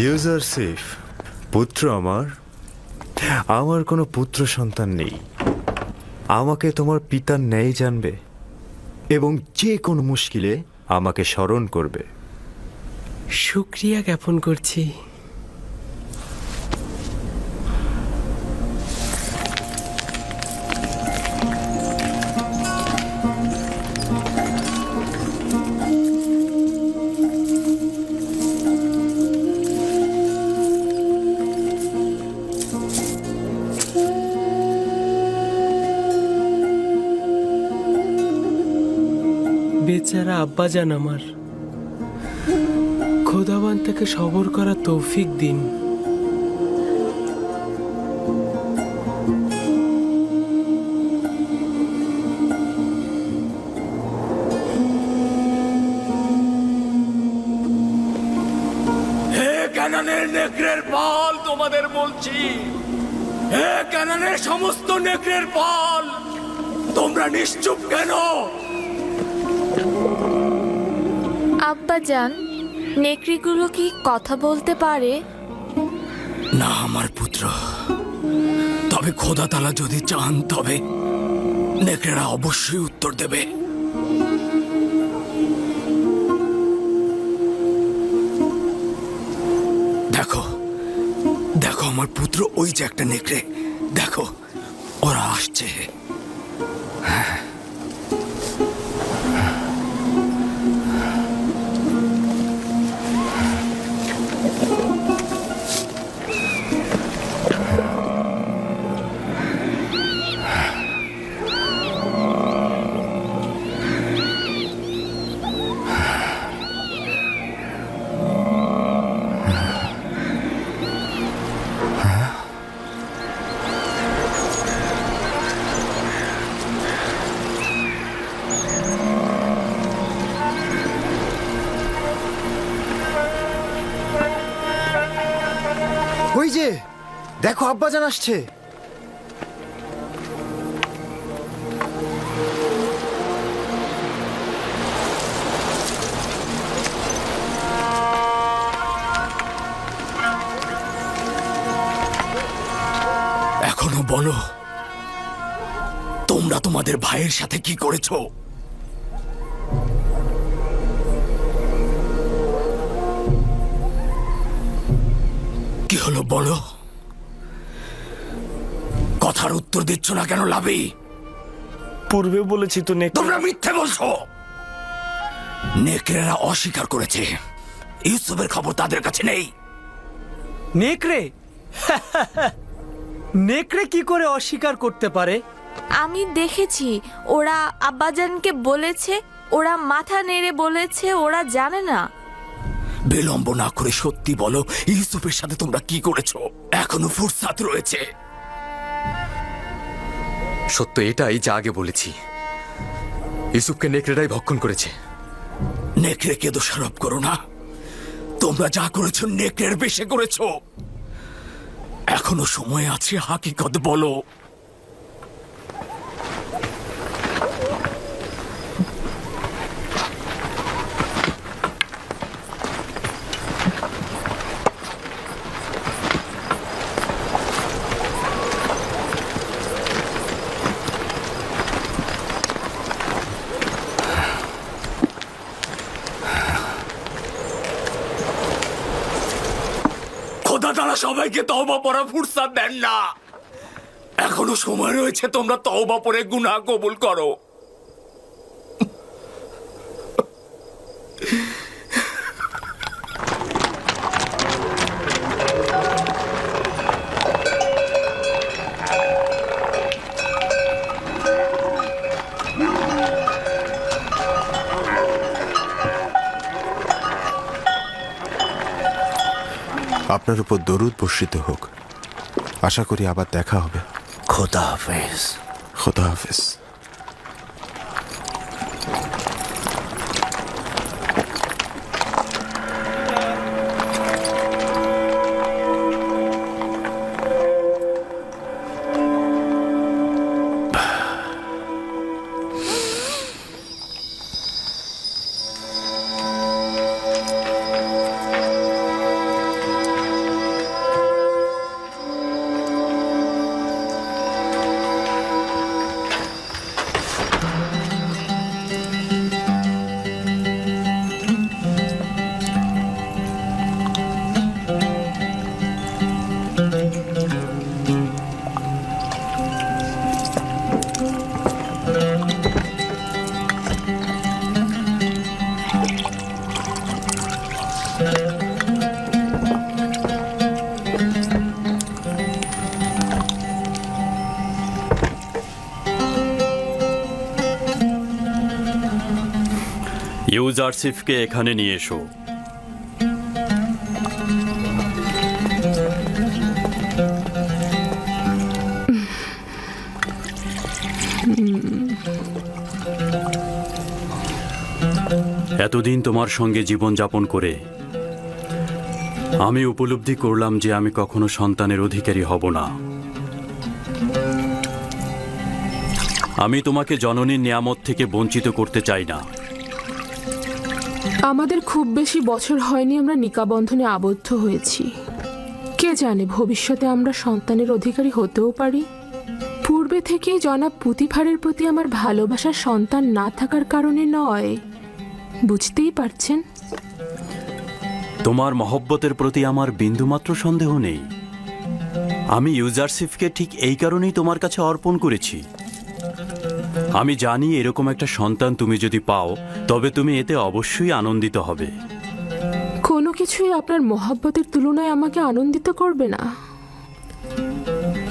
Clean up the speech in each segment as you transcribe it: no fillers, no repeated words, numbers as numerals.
ইউজারসিফ, পুত্র আমার, আমার কোনো পুত্র সন্তান নেই। আমাকে তোমার পিতার ন্যায় জানবে এবং যে কোনো মুশকিলে আমাকে স্মরণ করবে। শুক্রিয়া জ্ঞাপন করছি। বেচারা আব্বাজান আমার, খোদাবান তাকে সবর করা তৌফিক দিন। হে কানানের নেকড়ের পাল, তোমাদের বলছি, হে কানানের সমস্ত নেকড়ের পাল, তোমরা নিশ্চুপ কেন? আব্বাজান, নেকড়িগুলো কি কথা বলতে পারে? না আমার পুত্র, তবে খোদা তাআলা যদি চান তবে নেকড়েরা অবশ্যই উত্তর দেবে। দেখো দেখো আমার পুত্র, ওই যে একটা নেকড়ে, দেখো ওরা আসছে। ওই যে দেখো, আব্বাজান আসছে। এখনো বলো, তোমরা তোমাদের ভাইয়ের সাথে কি করেছো? কি হলো বলো? কথার উত্তর দিচ্ছ না কেন লাভি? পূর্বে বলেছি তো তোমরা মিথ্যে বলছো। নেকড়েরা অস্বীকার করেছে, ইউসুফের খবর তাদের কাছে নেই। নেকড়ে নেকড়ে কি করে অস্বীকার করতে পারে? আমি দেখেছি, ওরা আব্বাজানকে বলেছে, ওরা মাথা নেড়ে বলেছে ওরা জানে না। বিলম্ব না করে সত্যি বলো, ইউসুফের সাথে তোমরা কি করেছো? এখনো ফুরসাত রয়েছে। সত্য এটাই যা আগে বলেছি, ইউসুফকে নেকড়েরাই ভক্ষণ করেছে। নেকড়েকে দোষারোপ করো না, তোমরা যা করেছো নেকড়ের বেশে করেছো। এখনো সময় আছে, হাকিকত বলো। খোদা তাআলা সবাইকে তওবা পড়ার ফুরসাত দেন না। এখনো সময় রয়েছে, তোমরা তওবা পড়ে গুনাহ কবুল করো। আপনার উপর দরুদ বর্ষিত হোক। আশা করি আবার দেখা হবে। খোদা হাফেজ। খোদা হাফেজ। ইউজারসিফকে এখানে নিয়ে এসো। এতদিন তোমার সঙ্গে জীবনযাপন করে আমি উপলব্ধি করলাম যে আমি কখনো সন্তানের অধিকারী হব না। আমি তোমাকে জননীর নিয়ামত থেকে বঞ্চিত করতে চাই না। আমাদের খুব বেশি বছর হয়নি আমরা নিকাবন্ধনে আবদ্ধ হয়েছি। কে জানে ভবিষ্যতে আমরা সন্তানের অধিকারী হতেও পারি। পূর্বে থেকেই জনাব পুতিফারের প্রতি আমার ভালোবাসার সন্তান না থাকার কারণে নয়, বুঝতেই পারছেন। তোমার মহব্বতের প্রতি আমার বিন্দুমাত্র সন্দেহ নেই। আমি ইউজারসিফকে ঠিক এই কারণেই তোমার কাছে অর্পণ করেছি। আমি জানি এরকম একটা সন্তান তুমি যদি পাও তবে তুমি এতে অবশ্যই আনন্দিত হবে। কোনো কিছুই আপনার মহব্বতের তুলনায় আমাকে আনন্দিত করবে না।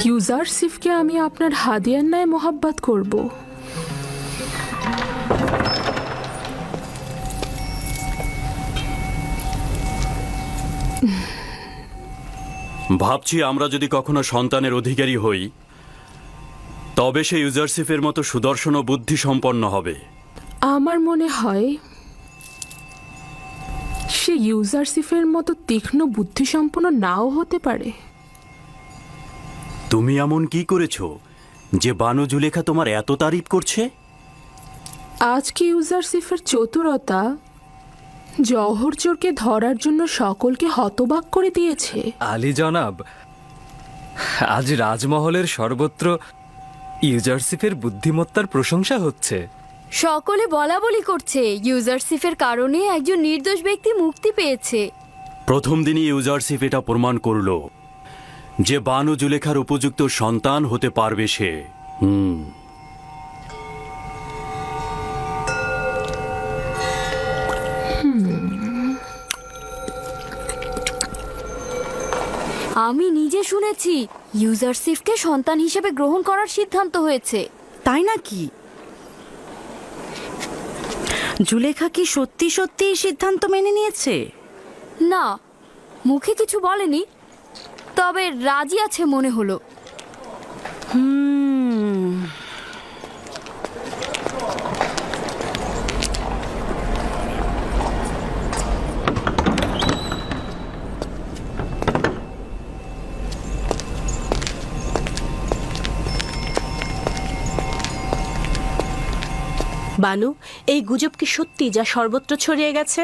ইউজারসিফকে আমি আপনার হাদিয়ার ন্যায় মহব্বত করব। ভাবছি আমরা যদি কখনো সন্তানের অধিকারী হই তবে সে ইউজারসিফের মতো সুদর্শন ও বুদ্ধি সম্পন্ন হবে। আমার মনে হয় সে ইউজারসিফের মতো তীক্ষ্ণ বুদ্ধিসম্পন্ন নাও হতে পারে। তুমি এমন কি করেছো যে বানু জুলেখা তোমার এত তারিফ করছে? আজকে ইউজারসিফের চতুরতা জওহরচোরকে ধরার জন্য সকলকে হতবাক করে দিয়েছে। আলী জনাব, আজ রাজমহলের সর্বত্র ইউজারসিফের বুদ্ধিমত্তার প্রশংসা হচ্ছে। সকলে বলা বলি করছে ইউজারসিফের কারণে একজন নির্দোষ ব্যক্তি মুক্তি পেয়েছে। প্রথম দিনই ইউজারসিফ এটা প্রমাণ করল যে বানু জুলেখার উপযুক্ত সন্তান হতে পারবে সে। আমি নিজে শুনেছি ইউজারসিফকে সন্তান হিসেবে গ্রহণ করার সিদ্ধান্ত হয়েছে। তাই নাকি? জুলেখা কি সত্যি সত্যি এই সিদ্ধান্ত মেনে নিয়েছে? না, মুখে কিছু বলেনি, তবে রাজি আছে মনে হলো। বানু, এই গুজব কি সত্যি যা সর্বত্র ছড়িয়ে গেছে?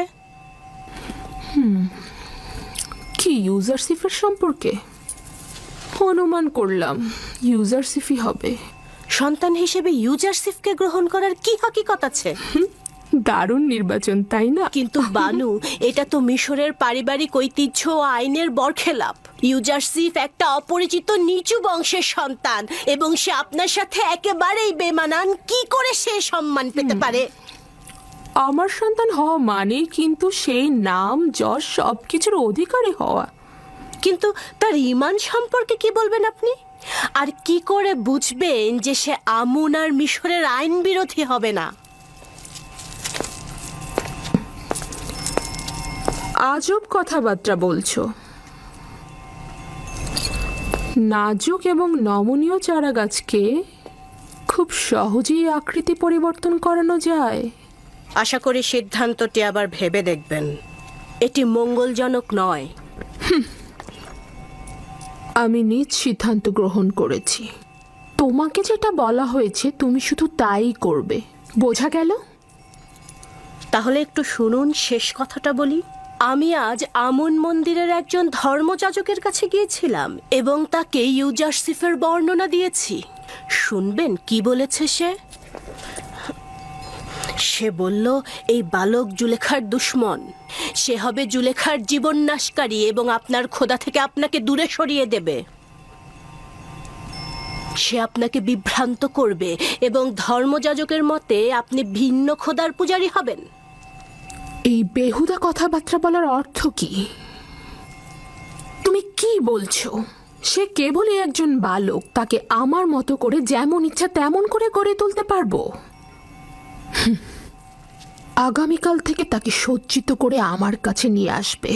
কি ইউজারসিফের সম্পর্কে? অনুমান করলাম ইউজারসিফই হবে। সন্তান হিসেবে ইউজারসিফকে গ্রহণ করার কি হাকিকত আছে? দারুণ নির্বাচন, তাই না? কিন্তু বানু, এটা তো মিশরের পারিবারিক ঐতিহ্য ও আইনের বরখেলাপ। ইউজারসিফ একটা অপরিচিত নিচু বংশের সন্তান এবং সে আপনার সাথে একেবারেই বেমানান। কি করে সে সম্মান পেতে পারে? আমার সন্তান হওয়া মানে কিন্তু সেই নাম যশ সবকিছুর অধিকারী হওয়া। কিন্তু তার ঈমান সম্পর্কে কি বলবেন আপনি? আর কি করে বুঝবেন যে সে আমুন আর মিশরের আইন বিরোধী হবে না? আজব কথাবার্তা বলছো। নাজুক এবং নমনীয় চারা গাছকে খুব সহজেই আকৃতি পরিবর্তন করানো যায়। আশা করি সিদ্ধান্তটি আবার ভেবে দেখবেন। এটি মঙ্গলজনক নয়। আমি নিজ সিদ্ধান্ত গ্রহণ করেছি। তোমাকে যেটা বলা হয়েছে তুমি শুধু তাই করবে, বোঝা গেল? তাহলে একটু শুনুন, শেষ কথাটা বলি। আমি আজ আমুন মন্দিরের একজন ধর্মযাজকের কাছে গিয়েছিলাম এবং তাকে ইউজারসিফের বর্ণনা দিয়েছি। শুনবেন কি বলেছে সে? সে বলল এই বালক জুলেখার দুশ্মন। সে হবে জুলেখার জীবন নাশকারী এবং আপনার খোদা থেকে আপনাকে দূরে সরিয়ে দেবে। সে আপনাকে বিভ্রান্ত করবে এবং ধর্মযাজকের মতে আপনি ভিন্ন খোদার পূজারী হবেন। এই বেহুদা কথাবার্তা বলার অর্থ কি? তুমি কি বলছো? সে কেবলই একজন বালক, তাকে আমার মতো করে যেমন ইচ্ছা তেমন করে গড়ে তুলতে পারবো। আগামীকাল থেকে তাকে সজ্জিত করে আমার কাছে নিয়ে আসবে।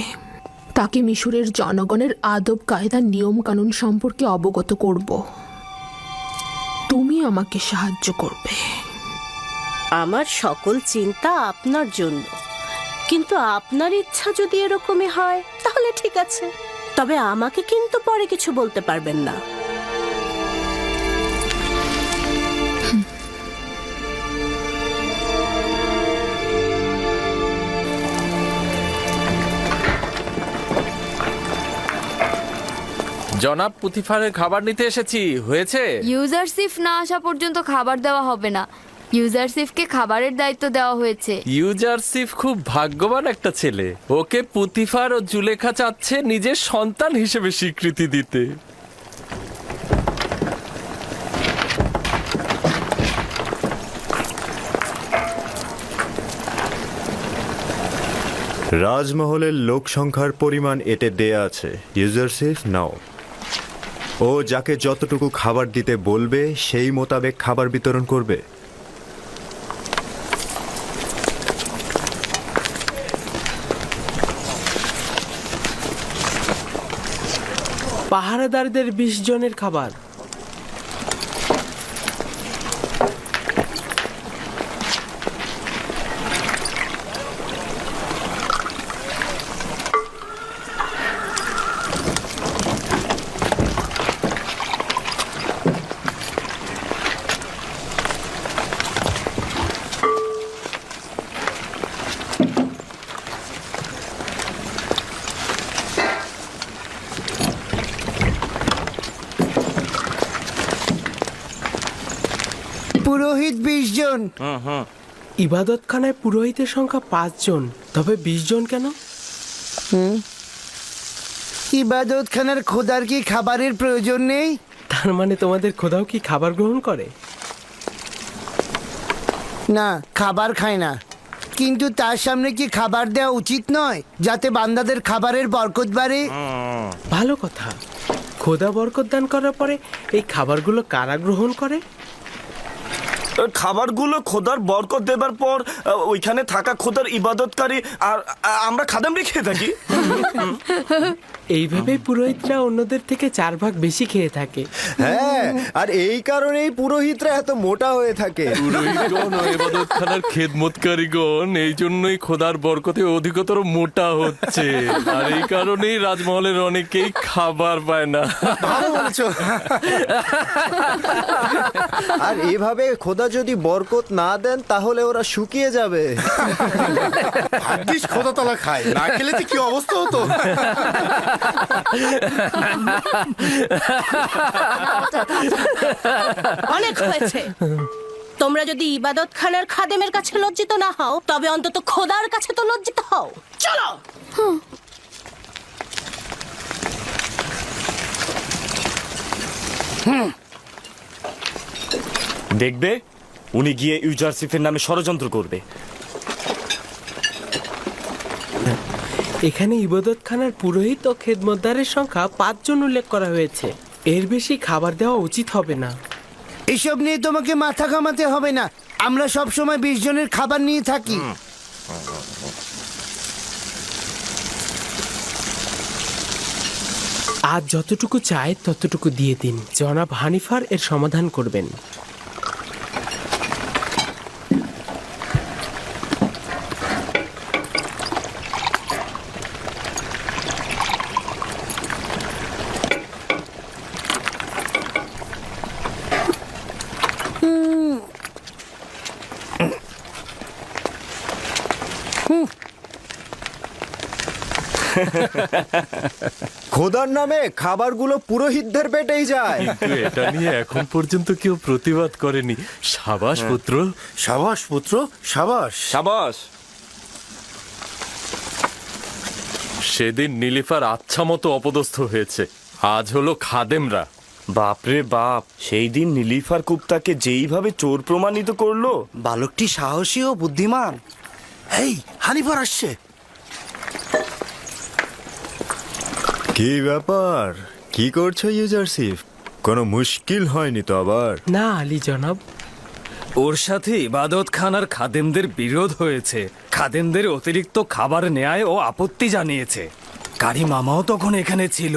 তাকে মিশরের জনগণের আদব কায়দা নিয়ম কানুন সম্পর্কে অবগত করব। তুমি আমাকে সাহায্য করবে। আমার সকল চিন্তা আপনার জন্য, কিন্তু আপনার ইচ্ছা যদি এরকমই হয় তাহলে ঠিক আছে। তবে আমাকে কিন্তু পরে কিছু বলতে পারবেন না। জনাব পুতিফারের খাবার নিতে এসেছি। হয়েছে? ইউজারসিফ না আসা পর্যন্ত খাবার দেওয়া হবে না। ইউজারসিফকে খাবারের দায়িত্ব দেওয়া হয়েছে। ইউজারসিফ খুব ভাগ্যবান একটা ছেলে। ওকে পুতিফার ও জুলেখা চাচ্ছে নিজের সন্তান হিসেবে স্বীকৃতি দিতে। রাজমহলের লোক সংখ্যার পরিমাণ এতে দেয়া আছে। ইউজারসিফ নাও। ও যাকে যতটুকু খাবার দিতে বলবে সেই মোতাবেক খাবার বিতরণ করবে। পাহারাদারদের 20 জনের খাবার। পুরোহিত 20 জন। ইবাদতখানায় পুরোহিতের সংখ্যা 5 জন, তবে 20 জন কেন? ইবাদতখানার খোদার কি খাবারের প্রয়োজন নেই? তার মানে তোমাদের খোদাও কি খাবার গ্রহণ করে? না, খাবার খায় না। কিন্তু তার সামনে কি খাবার দেওয়া উচিত নয়, যাতে বান্দাদের খাবারের বরকত বাড়ে? ভালো কথা। খোদা বরকত দান করার পরে এই খাবারগুলো কারা গ্রহণ করে? খাবারগুলো খোদার বরকত দেবার পর ওইখানে থাকা খোদার ইবাদতকারী আর আমরা খাদেমরা খেয়ে থাকি। এইভাবেই পুরোহিতরা অন্যদের থেকে 4 ভাগ বেশি খেয়ে থাকে। হ্যাঁ, আর এই কারণেই পুরোহিতরা এত মোটা হয়ে থাকে। পুরোহিতগণ ও ইবাদতখানার খেদমতকারীগণ এই জন্যই খোদার বরকতে অধিকতর মোটা হচ্ছে। আর এই কারণেই রাজমহলের অনেকেই খাবার পায় না। ভালো বলছো। আর এভাবে খোদা যদি বরকত না দেন তাহলে ওরা শুকিয়ে যাবে। ভাগ্যিস খোদা তালা খায়, না খেলে তো কি অবস্থা হতো। অনেক হয়েছে। তোমরা যদি ইবাদতখানার খাদেমের কাছে লজ্জিত না হও, তবে অন্তত খোদার কাছে তো লজ্জিত হও। চলো। দেখবে, উনি গিয়ে ইউজারসিফের নামে ষড়যন্ত্র করবে। এখানে ইবাদতখানার পুরোহিত ও খেদমতদারের সংখ্যা 5 জন উল্লেখ করা হয়েছে। এর বেশি খাবার দেওয়া উচিত হবে না। এসব নিয়ে তোমাকে মাথা ঘামাতে হবে না। আমরা সব সময় 20 জনের খাবার নিয়ে থাকি। আজ যতটুকু চাই ততটুকু দিয়ে দিন। জনাব হানিফার এর সমাধান করবেন। খোদার নামে খাবারগুলো পুরোহিতদের পেটেই যায়। কিন্তু এটা নিয়ে এখন পর্যন্ত কেউ প্রতিবাদ করেনি। সাবাস পুত্র। সাবাস পুত্র, সাবাস। সাবাস। সেদিন নীলিফার আচ্ছা মতো অপদস্থ হয়েছে, আজ হলো খাদেমরা। বাপরে বাপ, সেই দিন নীলিফার কুপ্তাকে যেইভাবে চোর প্রমাণিত করলো। বালকটি সাহসী ও বুদ্ধিমান। এই হানিফার আসছে। কি ব্যাপার? কি করছো ইউজারসিফ? কোনো মুশকিল হয়নি তো আবার? না আলী জনাব, ওর সাথে ইবাদত খানার খাদেমদের বিরোধ হয়েছে। খাদেমদের অতিরিক্ত খাবার নেয়ায় ও আপত্তি জানিয়েছে। কারি মামাও তখন এখানে ছিল।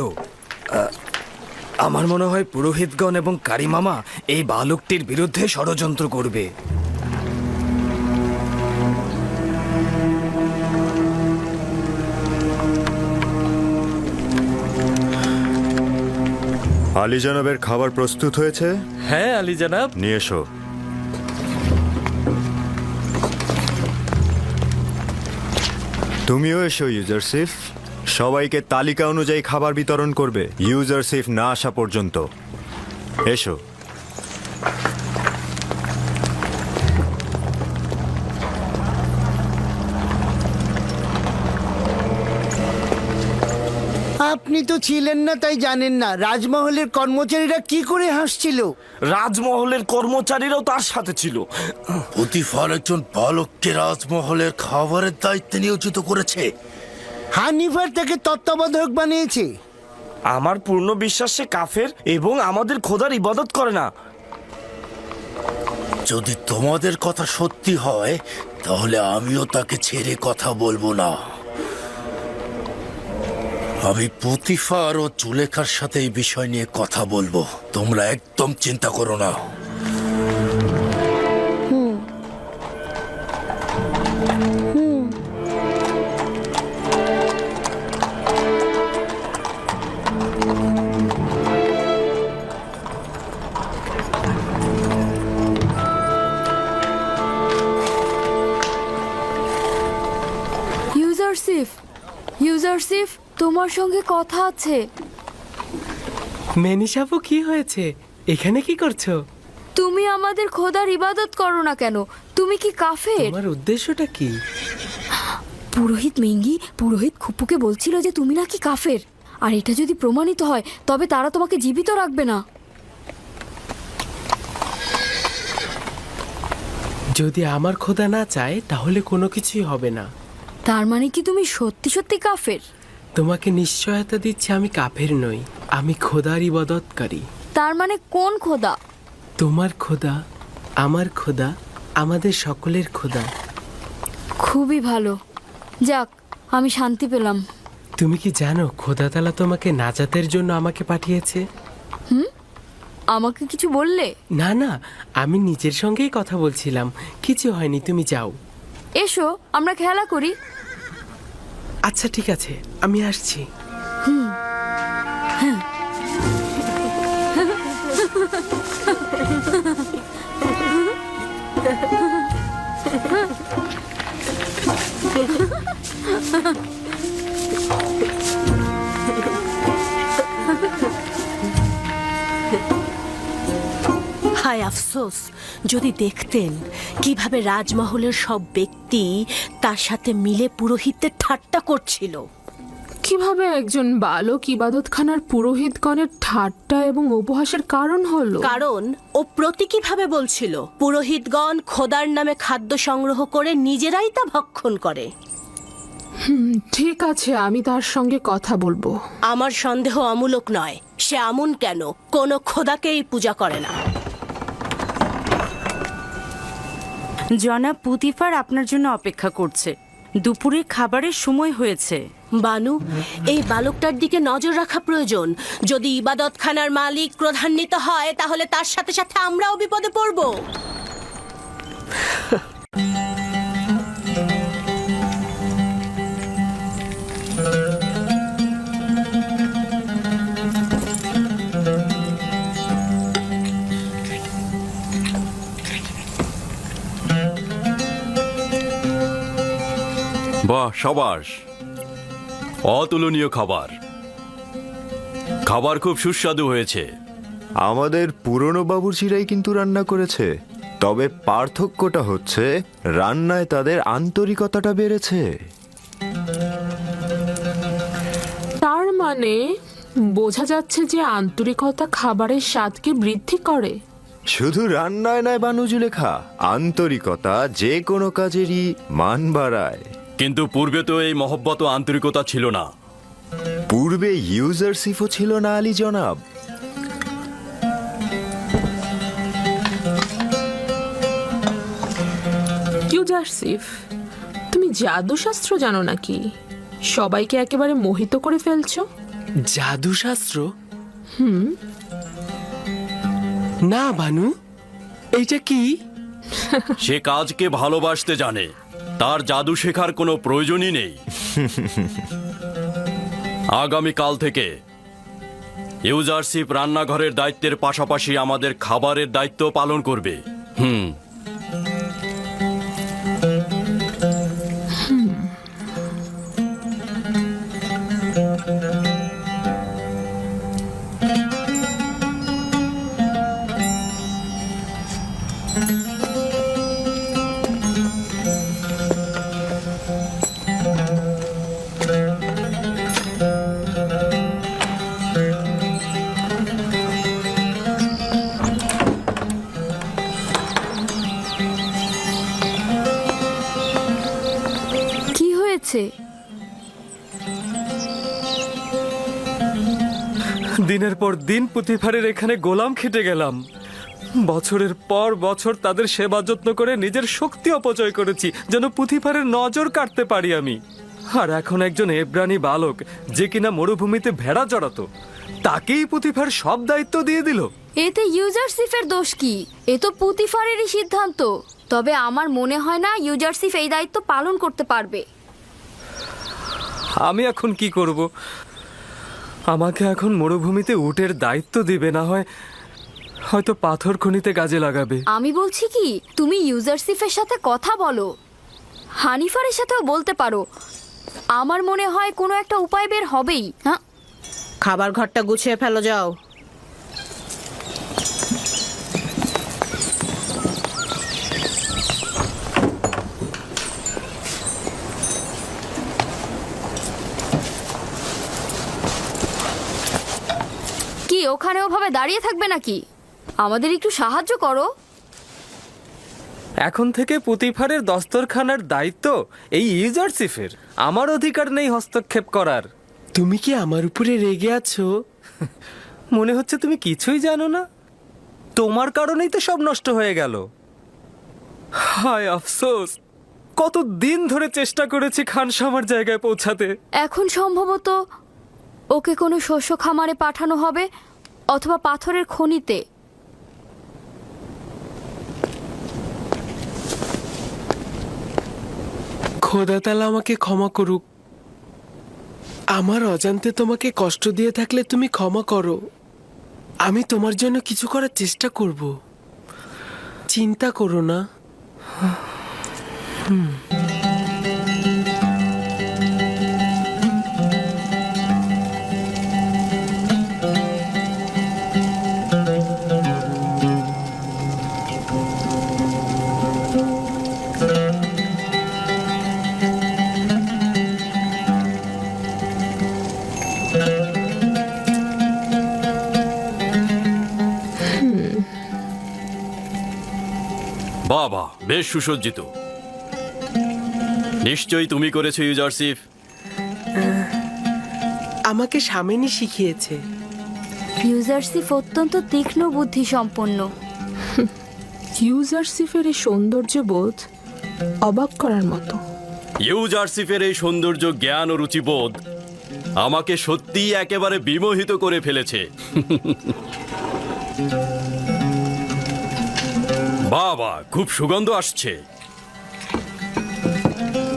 আমার মনে হয় পুরোহিতগণ এবং কারি মামা এই বালকটির বিরুদ্ধে ষড়যন্ত্র করবে। আলী জনাবের খাবার প্রস্তুত হয়েছে? হ্যাঁ আলী জনাব। নিয়ে এসো। তুমিও এসো ইউজারসিফ। সবাইকে তালিকা অনুযায়ী খাবার বিতরণ করবে ইউজারসিফ না আসা পর্যন্ত। এসো। আপনি তো ছিলেন না, তাই জানেন না রাজমহলের কর্মচারীরা কি করে হাসছিল। রাজমহলের কর্মচারীরাও তার সাথে ছিল। পুতিফার একজন বালককে রাজমহলের খাবারের দায়িত্বে নিয়োজিত করেছে। হানিফার তাকে তত্ত্বাবধায়ক বানিয়েছে। আমার পূর্ণ বিশ্বাস সে কাফের এবং আমাদের খোদার ইবাদত করে না। যদি তোমাদের কথা সত্যি হয় তাহলে আমিও তাকে ছেড়ে কথা বলবো না। আমি পুতিফার ও জুলেখার সাথে এই বিষয় নিয়ে কথা বলবো, তোমরা একদম চিন্তা করো না। ইউজারসিফ, ইউজারসিফ, তোমার সঙ্গে কথা আছে। মেনিসাপু, কি হয়েছে? এখানে কি করছো? তুমি আমাদের খোদার ইবাদত করো না কেন? তুমি কি কাফের? তোমার উদ্দেশ্যটা কি? পুরোহিত মেঙ্গি পুরোহিত খুপুকে বলছিল যে তুমি নাকি কাফের, আর এটা যদি প্রমাণিত হয় তবে তারা তোমাকে জীবিত রাখবে না। যদি আমার খোদা না চায় তাহলে কোনো কিছুই হবে না। তার মানে কি তুমি সত্যি সত্যি কাফের? তোমাকে নিশ্চয়তা দিচ্ছি আমি কাফের নই, আমি খোদার ইবাদতকারী। তার মানে কোন খোদা? তোমার খোদা, আমার খোদা, আমাদের সকলের খোদা। খুবই ভালো, যাক আমি শান্তি পেলাম। তুমি কি জানো খোদা তাআলা তোমাকে নাজাতের জন্য আমাকে পাঠিয়েছে? আমাকে কিছু বললে? না না, আমি নিজের সঙ্গেই কথা বলছিলাম। কিছু হয়নি, তুমি যাও। এসো আমরা খেলা করি। আচ্ছা ঠিক আছে, আমি আসছি। হায় আফসোস, যদি দেখতেন কিভাবে রাজমহলের সব ব্যক্তি তার সাথে মিলে পুরোহিতদের ঠাট্টা করছিল। কিভাবে একজন বালক ইবাদতখানার পুরোহিতগণের ঠাট্টা এবং উপহাসের কারণ হলো? কারণ ও প্রতীকীভাবে বলছিল পুরোহিতগণ খোদার নামে খাদ্য সংগ্রহ করে নিজেরাই তা ভক্ষণ করে। ঠিক আছে, আমি তার সঙ্গে কথা বলবো। আমার সন্দেহ অমূলক নয়। সে আমুন কেন কোনো খোদাকেই পূজা করে না। জনাব পুতিফার আপনার জন্য অপেক্ষা করছে। দুপুরে খাবারের সময় হয়েছে। বানু, এই বালকটার দিকে নজর রাখা প্রয়োজন। যদি ইবাদতখানার মালিক ক্রোধান্বিত হয় তাহলে তার সাথে সাথে আমরাও বিপদে পড়ব। বাহ, সাবাস, অতুলনীয় খাবার। খাবার খুব সুস্বাদু হয়েছে। আমাদের পুরনো বাবুর্চিরাই কিন্তু রান্না করেছে, তবে পার্থক্যটা হচ্ছে রান্নায় তাদের আন্তরিকতাটা বেড়েছে। তার মানে বোঝা যাচ্ছে যে আন্তরিকতা খাবারের স্বাদকে বৃদ্ধি করে। শুধু রান্নায় নয় বানু জুলেখা, আন্তরিকতা যে কোনো কাজেরই মান বাড়ায়। কিন্তু পূর্বে তো এই মহব্বত ও আন্তরিকতা ছিল না। পূর্বে ইউজারসিফও ছিল না আলী জনাব। ইউজারসিফ, তুমি জাদুশাস্ত্র জানো নাকি? সবাইকে একেবারে মোহিত করে ফেলছো। জাদুশাস্ত্র? না বানু, এইটা কি? সে কাজকে ভালোবাসতে জানে, তার জাদু শেখার কোনো প্রয়োজনই নেই। আগামীকাল থেকে ইউজারশিপ রান্নাঘরের দায়িত্বের পাশাপাশি আমাদের খাবারের দায়িত্ব পালন করবে। কি হয়েছে? দিনের পর দিন পুতিফারের এখানে গোলাম খেটে গেলাম। বছরের পর বছর তাদের সেবা যত্ন করে নিজের শক্তি অপচয় করেছি যেন পুতিফারের নজর কাটতে পারি আমি। আর এখন একজন এব্রানি বালক, যে কিনা মরুভূমিতে ভেড়া চড়াতো, তাকেই পুতিফার সব দায়িত্ব দিয়ে দিল। এতে ইউজারসিফের দোষ কি? এ তো পুতিফারেরই সিদ্ধান্ত। তবে আমার মনে হয় না ইউজারসিফ এই দায়িত্ব পালন করতে পারবে। আমি এখন কি করব? আমাকে এখন মরুভূমিতে উটের দায়িত্ব দিবে, না হয় হয়তো পাথর খনিতে কাজে লাগাবে। আমি বলছি কি, তুমি ইউজারসিফের সাথে কথা বলো, হানিফারের সাথেও বলতে পারো। আমার মনে হয় কোনো একটা উপায় বের হবেই। হ্যাঁ, খাবার ঘরটা গুছিয়ে ফেলো, যাও। কি ওখানে ওভাবে দাঁড়িয়ে থাকবে নাকি? আমাদের একটু সাহায্য করো। এখন থেকে পুতিফারের দস্তরখানার দায়িত্ব এই ইউজারসিফের। আমার অধিকার নেই হস্তক্ষেপ করার। তুমি কি আমার উপরে রেগে আছো? মনে হচ্ছে তুমি কিছুই জানো না। তোমার কারণেই তো সব নষ্ট হয়ে গেল। হায় আফসোস, কত দিন ধরে চেষ্টা করেছি খানসামার জায়গায় পৌঁছাতে। এখন সম্ভবত ওকে কোনো শস্য খামারে পাঠানো হবে, অথবা পাথরের খনিতে। খোদা তাআলা আমাকে ক্ষমা করুক। আমার অজান্তে তোমাকে কষ্ট দিয়ে থাকলে তুমি ক্ষমা করো। আমি তোমার জন্য কিছু করার চেষ্টা করব, চিন্তা করো না। বাবা, বেশ সুসজ্জিত। নিশ্চয়ই তুমি করেছো ইউজারসিফ। আমাকে সামেনি শিখিয়েছে। ইউজারসিফ অত্যন্ত তীক্ষ্ণ বুদ্ধি সম্পন্ন। ইউজারসিফের এই সৌন্দর্য বোধ অবাক করার মতো। ইউজারসিফের এই সৌন্দর্য, জ্ঞান ও রুচিবোধ আমাকে সত্যিই একেবারে বিমোহিত করে ফেলেছে। বাবা, খুব সুগন্ধ আসছে।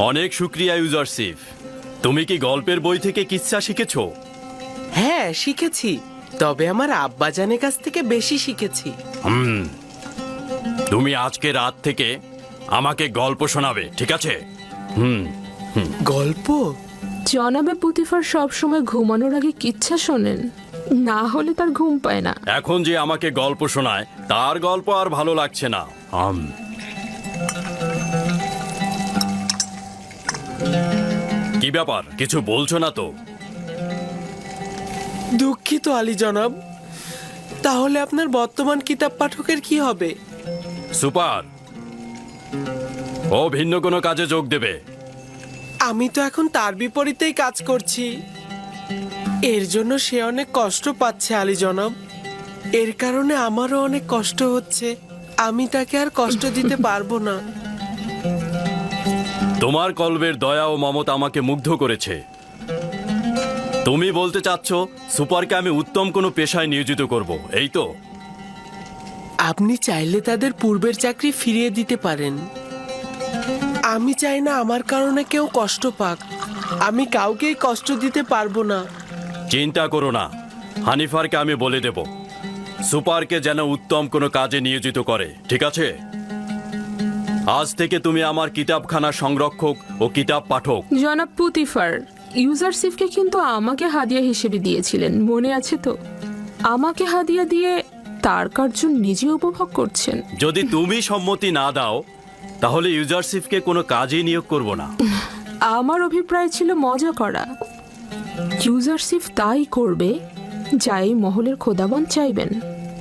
অনেক শুক্রিয়া ইউজারসিফ। তুমি কি গল্পের বই থেকে কিচ্ছা শিখেছো? হ্যাঁ, শিখেছি। তবে আমার আব্বাজানের কাছ থেকে বেশি শিখেছি। তুমি আজকে রাত থেকে আমাকে গল্প শোনাবে, ঠিক আছে? গল্প? জনাবে পুতিফার সবসময় ঘুমানোর আগে কিচ্ছা শোনেন, না হলে তার ঘুম পায় না। এখন যে আমাকে গল্প শোনায়, তার গল্প আর ভালো লাগছে না। কি ব্যাপার, কিছু বলছো না তো? দুঃখিত আলী জনাব। তাহলে আপনার বর্তমান কিতাব পাঠকের কি হবে? সুপার, ও ভিন্ন কোনো কাজে যোগ দেবে। আমি তো এখন তার বিপরীতেই কাজ করছি। এর জন্য সে অনেক কষ্ট পাচ্ছে আলী জনাব। এর কারণে আমারও অনেক কষ্ট হচ্ছে। আমি তাকে আর কষ্ট দিতে পারবো না। তোমার কল্পের দয়া ও মমতা আমাকে মুগ্ধ করেছে। তুমি বলতে চাচ্ছ সুপারকে আমি উত্তম কোনো পেশায় নিয়োজিত করব, এই তো? আপনি চাইলে তাদের পূর্বের চাকরি ফিরিয়ে দিতে পারেন। আমি চাই না আমার কারণে কেউ কষ্ট পাক। আমি কাউকেই কষ্ট দিতে পারবো না। চিন্তা করো না, হানিফারকে আমি বলে দেব সুপারকে যেন উত্তম কোনো কাজে নিয়োজিত করে, ঠিক আছে? আজ থেকে তুমি আমার কিতাবখানা সংরক্ষক ও কিতাব পাঠক। জনাব পুতিফার, ইউজারশিপকে কিন্তু আমাকে হাদিয়া হিসেবে দিয়েছিলেন, মনে আছে তো? আমাকে হাদিয়া দিয়ে তার কার্য নিজে উপভোগ করছেন। যদি তুমি সম্মতি না দাও তাহলে ইউজারশিপকে কোনো কাজেই নিয়োগ করব না। আমার অভিপ্রায় ছিল মজা করা। ইউজারশিপ তাই করবে যা এই মহলের খোদাবন চাইবেন।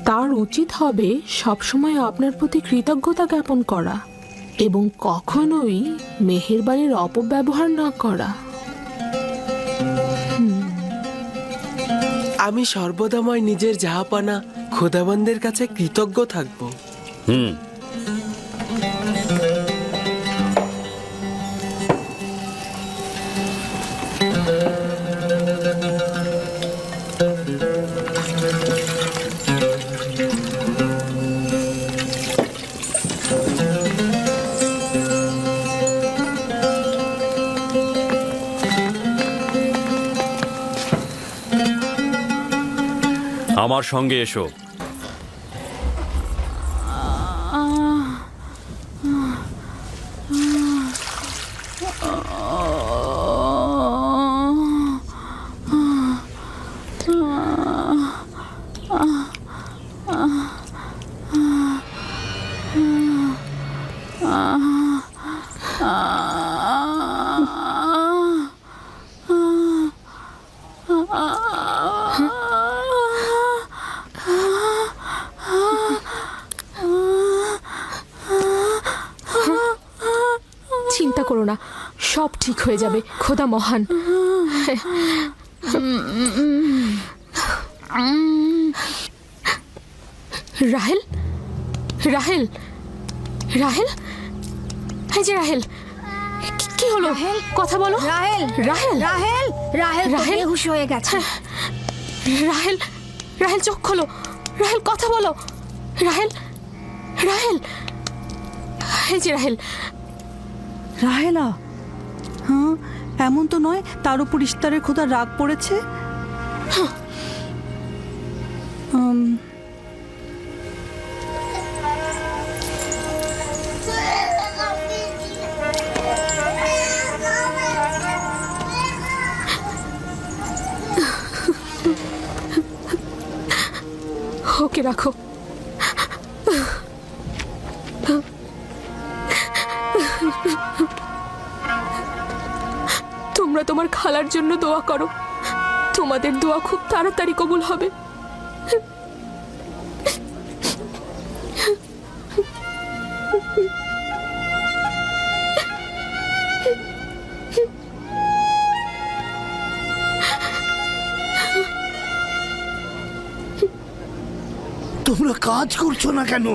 তার উচিত হবে সবসময় আপনার প্রতি কৃতজ্ঞতা জ্ঞাপন করা এবং কখনোই মেহেরবানির অপব্যবহার না করা। আমি সর্বদাময় নিজের জাহাপানা খোদাবন্দের কাছে কৃতজ্ঞ থাকবো। আমার সঙ্গে এসো। চিন্তা করো না, সব ঠিক হয়ে যাবে। খোদা মহান। রাহেল, রাহেল, রাহেল, এই যে রাহেল, কি হলো? কথা বলো। রাহেল, রাহেল, রাহেল, রাহেল রাহেল বেহুশ হয়ে গেছে। রাহেল, রাহেল চোখ খোলো। রাহেল কথা বলো। রাহেল, রাহেল, এই যে রাহেল। রাহেলা, হ্যাঁ এমন তো নয় তার উপর ইস্তারের খোদা রাগ পড়েছে। ওকে রাখো। তোমরা তোমার খালার জন্য দোয়া করো। তোমাদের দোয়া খুব তাড়াতাড়ি কবুল হবে। তোমরা কাজ করছো না কেন?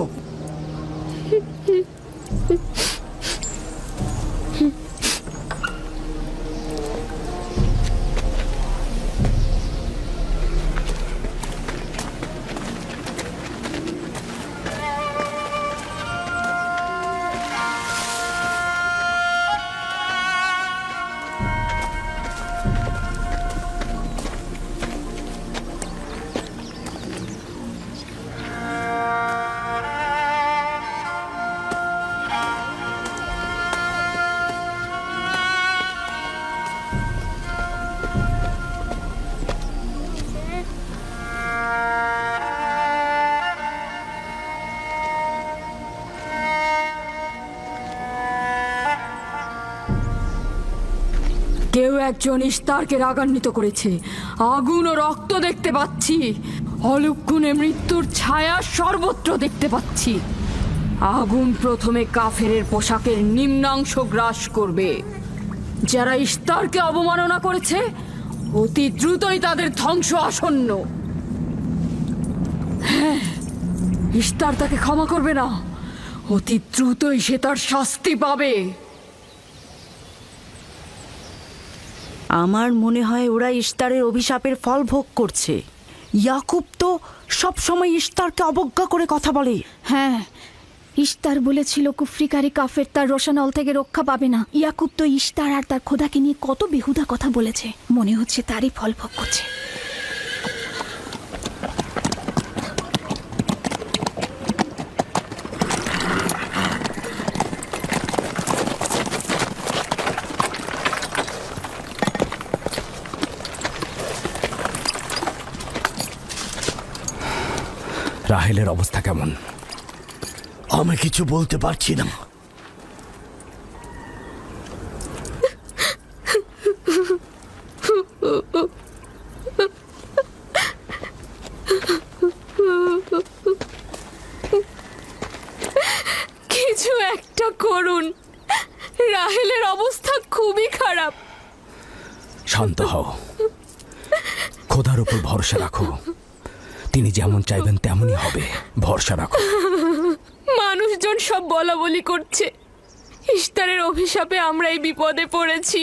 কেউ একজন ইস্তারকে রাগান্বিত করেছে। আগুন ও রক্ত দেখতে পাচ্ছি। অলক্ষণে মৃত্যুর ছায়া সর্বত্র দেখতে পাচ্ছি। আগুন প্রথমে কাফেরের পোশাকের নিম্নাংশ গ্রাস করবে। যারা ইস্তারকে অবমাননা করেছে অতি দ্রুতই তাদের ধ্বংস আসন্ন। হ্যাঁ, ইস্তার তাকে ক্ষমা করবে না। অতি দ্রুতই সে তার শাস্তি পাবে। আমার মনে হয় ওরা ইশতারের অভিশাপের ফল ভোগ করছে। ইয়াকুব তো সবসময় ইশতারকে অবজ্ঞা করে কথা বলে। হ্যাঁ, ইশতার বলেছিল কুফরিকারী কাফের তার রোশানল থেকে রক্ষা পাবে না। ইয়াকুব তো ইশতার আর তার খোদাকে নিয়ে কত বেহুদা কথা বলেছে, মনে হচ্ছে তারই ফল ভোগ করছে। রাহেলের অবস্থা কেমন? আমি কিছু বলতে পারছি না। কিছু একটা করুন, রাহেলের অবস্থা খুবই খারাপ। শান্ত হও, খোদার উপর ভরসা রাখো। তিনি যেমন চাইবেন তেমনই হবে, ভরসা রাখো। মানুষজন সব বলা বলি করছে, ইশতারের অভিশাপে আমরা এই বিপদে পড়েছি।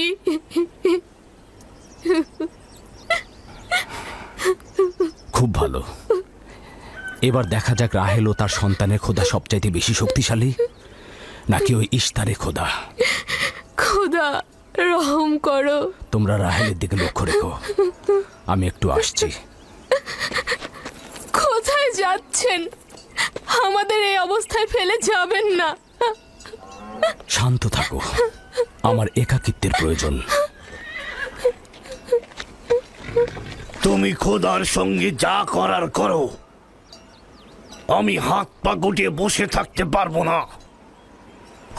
খুব ভালো। এবার দেখা যাক রাহেল ও তার সন্তানের খোদা সবচাইতে বেশি শক্তিশালী, নাকি ওই ইশতারে খোদা। খোদা রহম করো। তোমরা রাহেলের দিকে লক্ষ্য রেখো, আমি একটু আসছি। কোথায় যাচ্ছেন? আমাদের এই অবস্থায় ফেলে যাবেন না। শান্ত থাকো, আমার একাকিত্বের প্রয়োজন। তুমি খোদার সঙ্গে যা করার করো, আমি হাত পা গুটিয়ে বসে থাকতে পারবো না।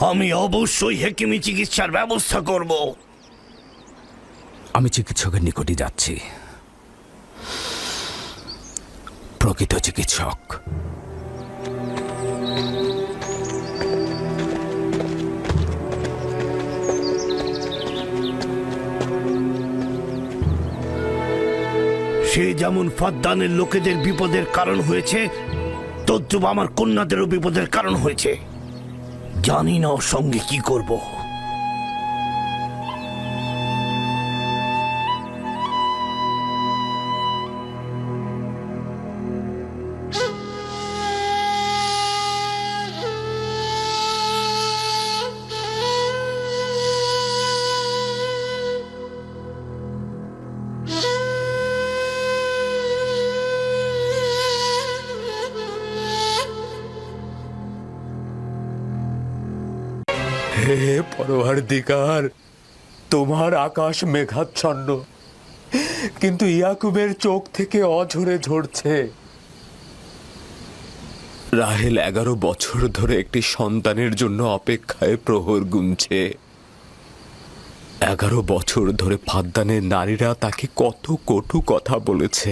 আমি অবশ্যই হেকিমি চিকিৎসার ব্যবস্থা করব। আমি চিকিৎসকের নিকটে যাচ্ছি, প্রকৃত চিকিৎসক। সে যেমন ফাদ্দানের লোকেদের বিপদের কারণ হয়েছে, তদ্রুপ আমার কন্যাদেরও বিপদের কারণ হয়েছে। জানি না ওর সঙ্গে কি করব। হে পরওয়ারদিগার, তোমার আকাশ মেঘাচ্ছন্ন, কিন্তু ইয়াকুবের চোখ থেকে অঝরে ঝরছে। রাহেল 11 বছর ধরে একটি সন্তানের জন্য অপেক্ষায় প্রহর গুনছে। 11 বছর ধরে ফাদ্দানের নারীরা তাকে কত কটু কথা বলেছে,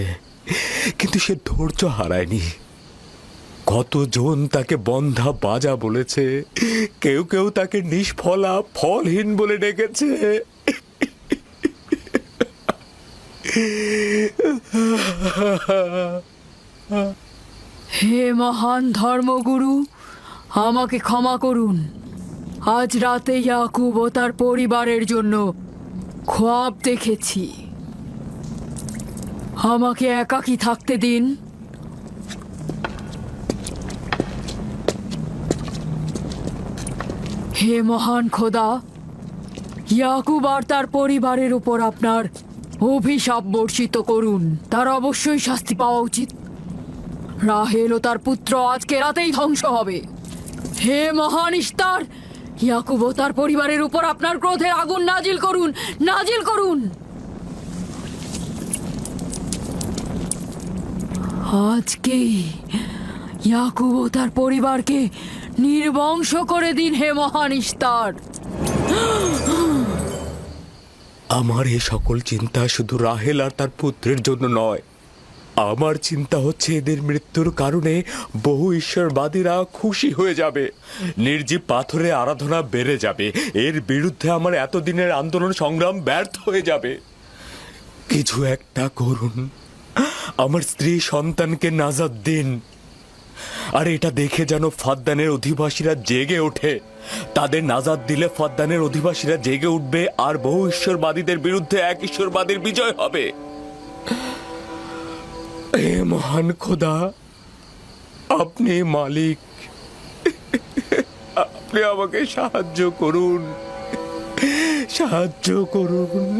কিন্তু সে ধৈর্য হারায়নি। কতজন তাকে বন্ধা বাজা বলেছে, কেউ কেউ তাকে নিষ্ফলা ফলহীন বলে ডেকেছে। হে মহান ধর্মগুরু, আমাকে ক্ষমা করুন। আজ রাতে ইয়াকুব ও তার পরিবারের জন্য খোয়াব দেখেছি। আমাকে একাকী থাকতে দিন। হে মহান খোদা, ইয়াকুব আর তার পরিবারের উপর আপনার অভিশাপ বর্ষিত করুন। তার অবশ্যই শাস্তি পাওয়া উচিত। রাহেল ও তার পুত্র আজকে রাতেই ধ্বংস হবে। হে মহান ইশতার, ইয়াকুব ও তার পরিবারের উপর আপনার ক্রোধের আগুন নাজিল করুন, নাজিল করুন। আজকে ইয়াকুব ও তার পরিবারকে নির্বংশ করে দিন হে মহান ইশতার। আমার এই সকল চিন্তা শুধু রাহেল আর তার পুত্রের জন্য নয়, আমার চিন্তা হচ্ছে এদের মৃত্যুর কারণে বহু ঈশ্বরবাদীরা খুশি হয়ে যাবে, নির্জীব পাথরে আরাধনা বেড়ে যাবে, এর বিরুদ্ধে আমার এতদিনের আন্দোলন সংগ্রাম ব্যর্থ হয়ে যাবে। কিছু একটা করুন, আমার স্ত্রী সন্তানকে নাজাত দিন। আর এটা দেখে যেন ফাদ্দানের অধিবাসীরা জেগে ওঠে তাদের নাজাত দিলে ফদ্দানের অধিবাসীরা জেগে উঠবে আর বহু ঈশ্বরবাদীদের বিরুদ্ধে এক ঈশ্বরবাদীর বিজয় হবে। হে মহান খোদা, আপনি মালিক, আপনি আমাকে সাহায্য করুন, সাহায্য করুন।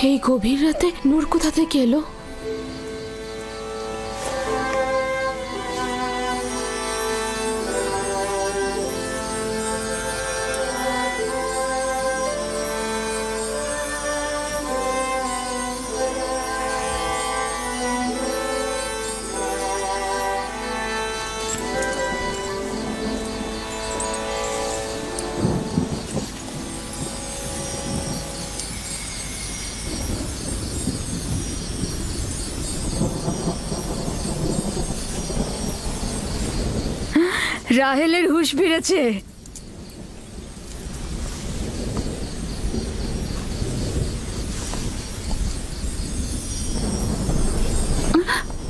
এই গভীর রাতে নূর কোথা থেকে এলো? রাহেলের হুঁশ ফিরেছে।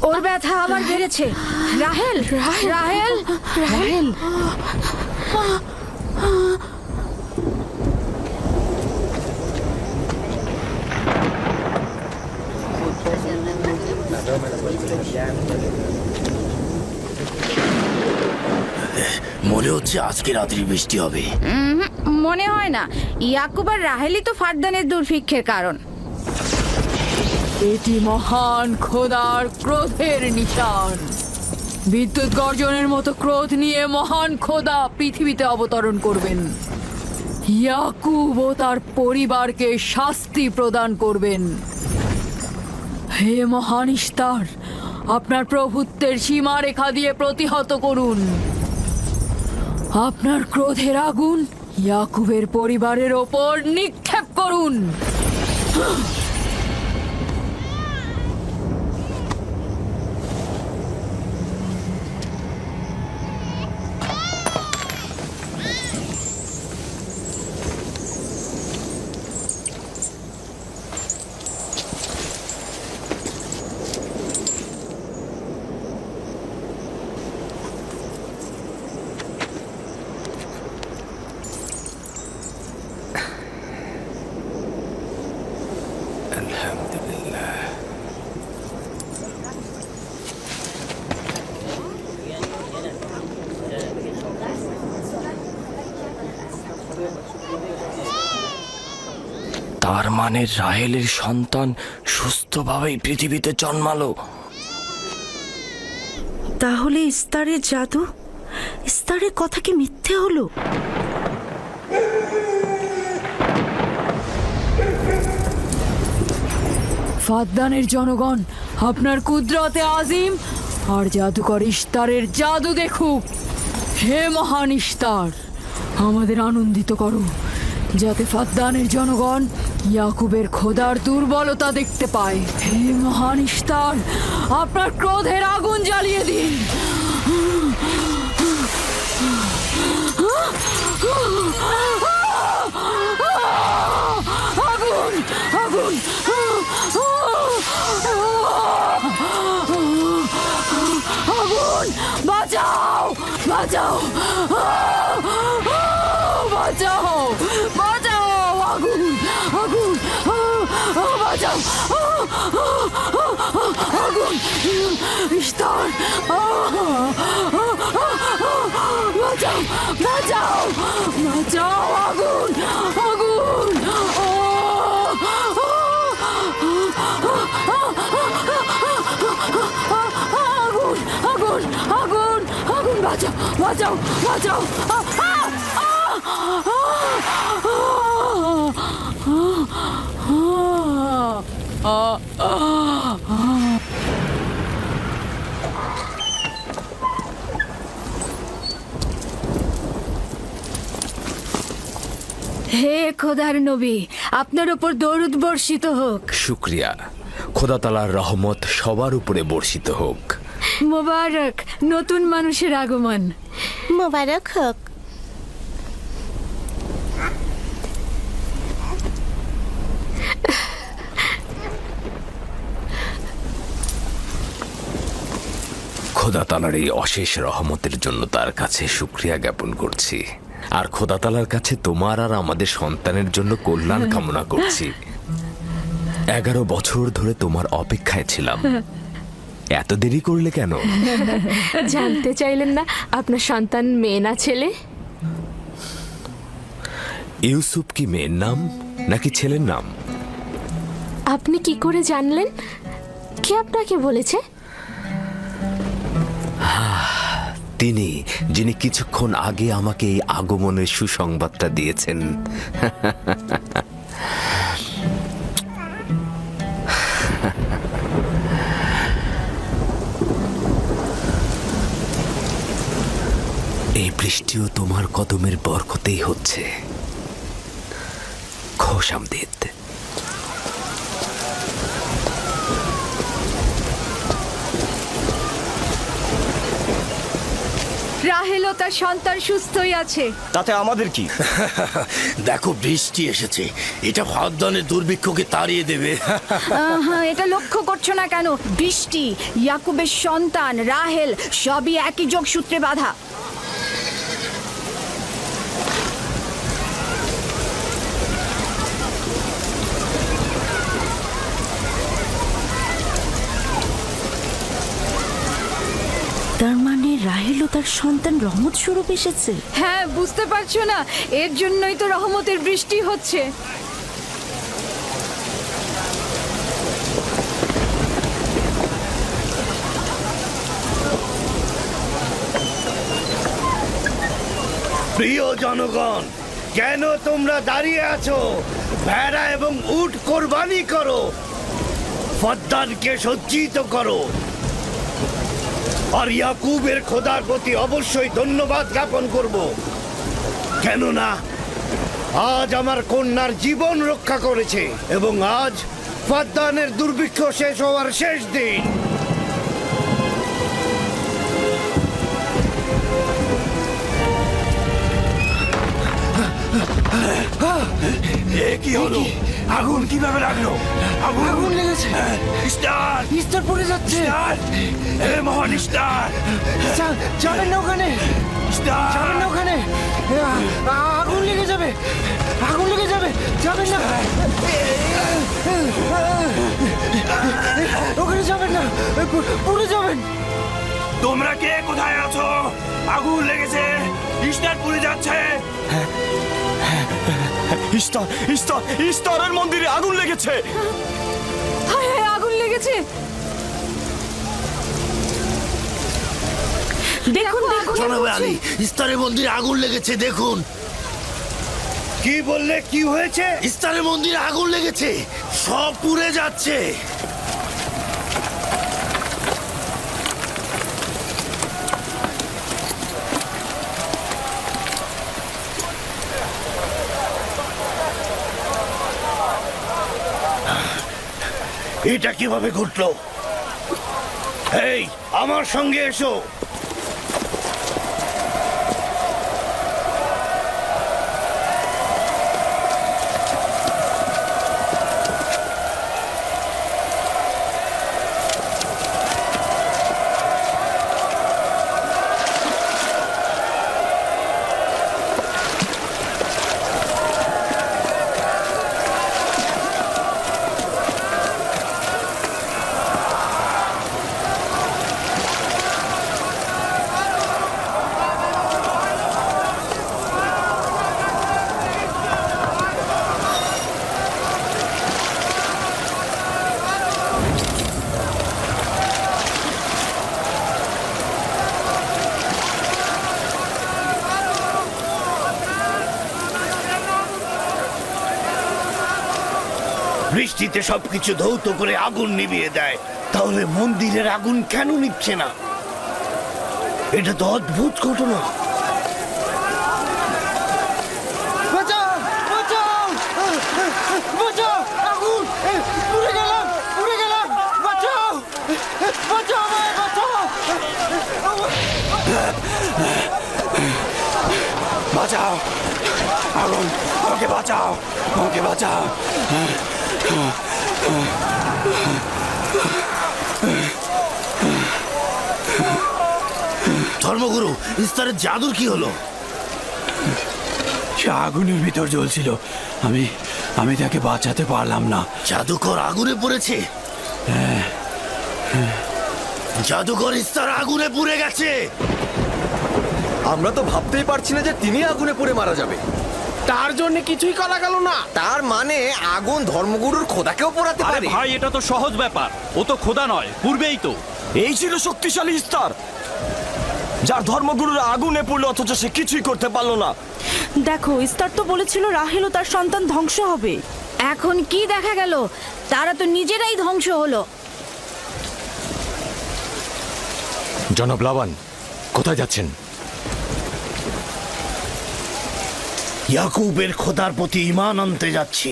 ওর ব্যথা আমার বেড়েছে। রাহেল, রাহেল, রাহেল। মনে হচ্ছে আজকে রাত্রি বৃষ্টি হবে। মনে হয় না, ইয়াকুব আর রাহেলই তো ফারদানের দুর্ভিক্ষের কারণ। এটি মহান খোদার ক্রোধের নিশান। বিদ্যুৎ গর্জনের মতো ক্রোধ নিয়ে মহান খোদা পৃথিবীতে অবতরণ করবেন। ইয়াকুব ও তার পরিবারকে শাস্তি প্রদান করবেন। হে মহান ইস্তার, আপনার প্রভুত্বের সীমারেখা দিয়ে প্রতিহত করুন। আপনার ক্রোধের আগুন ইয়াকুবের পরিবারের ওপর নিক্ষেপ করুন। তার মানে রাহেলের সন্তান সুস্থভাবেই পৃথিবীতে জন্মালো। তাহলে ইস্তারের জাদু, ইস্তারের কথা কি মিথ্যে হলো? ফাদ্দানের জনগণ আপনার কুদরতে আজিম আর জাদুকর ইস্তারের জাদু দেখুক। হে মহান ইস্তার, আমাদের আনন্দিত করো, যাতে ফাদ্দানের জনগণ ইয়াকুবের খোদার দুর্বলতা দেখতে পায়। হে মহান ইস্তার, আপনার ক্রোধের আগুন জ্বালিয়ে দিন। আগুন, আগুন। বাঁচাও বাঁচাও বাঁচাও বাঁচাও আগুন আগুন বাঁচাও আগুন ইস্তার বাঁচাও বাঁচাও বাঁচাও আগুন আগুন আগুন আগুন আগুন আগুন বাঁচাও বাঁচাও বাঁচাও হে খোদার নবী, আপনার উপর দরুদ বর্ষিত হোক। শুক্রিয়া। খোদা তাআলার রহমত সবার উপরে বর্ষিত হোক। মোবারক নতুন মানুষের আগমন। মোবারক হোক। খোদা তাআলার এই অশেষ রহমতের জন্য তার কাছে শুকরিয়া জ্ঞাপন করছি, আর খোদা তাআলার কাছে তোমার আর আমাদের সন্তানের জন্য কল্যাণ কামনা করছি। 11 বছর ধরে তোমার অপেক্ষায় ছিলাম, এত দেরি করলে কেন? জানতে চাইলেন না আপনার সন্তান মেয়ে না ছেলে? ইউসুফ কি মেয়ের নাম নাকি ছেলের নাম? আপনি কি করে জানলেন? কে আপনাকে বলেছে? তিনি, যিনি কিছুক্ষণ আগে আমাকে এই আগমনের সুসংবাদটা দিয়েছেন। এই বৃষ্টিও তোমার কদমের বরকতেই হচ্ছে। খোশ আমদিদ। রাহেল ও তার সন্তান সুস্থই আছে। তাতে আমাদের কি? দেখো বৃষ্টি এসেছে, এটা ফাদ্দানের দুর্ভিক্ষকে তাড়িয়ে দেবে। এটা লক্ষ্য করছো না কেন? বৃষ্টি, ইয়াকুবের সন্তান রাহেল সবই একই যোগসূত্রে বাঁধা। তার মানে রাহেল ও তার সন্তান রহমত স্বরূপ এসেছে। হ্যাঁ, বুঝতে পারছো না? এর জন্যই তো রহমতের বৃষ্টি হচ্ছে। প্রিয় জনগণ, কেন তোমরা দাঁড়িয়ে আছো? ভেড়া এবং উট কোরবানি করো, ফাদ্দানকে সজ্জিত করো, আর ইয়াকুবের খোদার প্রতি অবশ্যই ধন্যবাদ জ্ঞাপন করব, কেননা আজ আমার কন্যার জীবন রক্ষা করেছে এবং আজ ফাদ্দানের দুর্ভিক্ষ শেষ হওয়ার শেষ দিন। কি হলো? আগুন কিভাবে লাগলো? আগুন লেগেছে। স্টার স্টার পড়ে যাচ্ছে। এ মহান স্টার, যাবেন না ওখানে, যাবেন না ওখানে, আগুন লেগে যাবে, আগুন লেগে যাবে, যাবেন না ওখানে, যাবেন না, পুড়ে যাবেন। তোমরা কে কোথায় আছো? আগুন লেগেছে, স্টার পুড়ে যাচ্ছে। ইস্তারের মন্দিরে আগুন লেগেছে। হায় হায়, আগুন লেগেছে। দেখুন দেখুন জনাবে আলী, ইস্তারের মন্দিরে আগুন লেগেছে, দেখুন। কি বললে? কি হয়েছে? ইস্তারের মন্দিরে আগুন লেগেছে, সব পুড়ে যাচ্ছে। এটা কিভাবে ঘটলো? এই, আমার সঙ্গে এসো। বৃষ্টিতে সবকিছু ধৌত করে আগুন নিভিয়ে দেয়, তাহলে মন্দিরের আগুন কেন নিচ্ছে না? এটা তো অদ্ভুত ঘটনা। বাঁচাও বাঁচাও বাঁচাও, আগুন, পুড়ে গেলাম পুড়ে গেলাম, বাঁচাও বাঁচাও আমায়, বাঁচাও। বাঁচাও, আগুন, আমাকে বাঁচাও, আমাকে বাঁচাও। ধর্মগুরু, ইস্তারের জাদুর কি হলো? সে আগুনের ভিতর জ্বলছিল, আমি তাকে বাঁচাতে পারলাম না। জাদুকর আগুনে পড়েছে? জাদুকর ইস্তার আগুনে পুড়ে গেছে। আমরা তো ভাবতেই পারছি না যে তিনি আগুনে পুড়ে মারা যাবে। তার জন্য কিছুই করা গেল না। তার মানে আগুন ধর্মগুরুর খোদাকেও পোড়াতে আরে পারে? ভাই, এটা তো সহজ ব্যাপার, ও তো খোদা নয়, পূর্বেই তো। এই ছিল শক্তিশালী ইস্তার, যার ধর্মগুরুর আগুনে পড়লো অথচ সে কিছুই করতে পারলো না। দেখো, ইস্তার তো বলেছিল রাহেল ও তার সন্তান ধ্বংস হবে। এখন কি দেখা গেল? তারা তো নিজেরাই ধ্বংস হলো। জনাব লাবান, কোথায় যাচ্ছেন? ইয়াকুবের খোদার প্রতি ঈমান আনতে যাচ্ছি।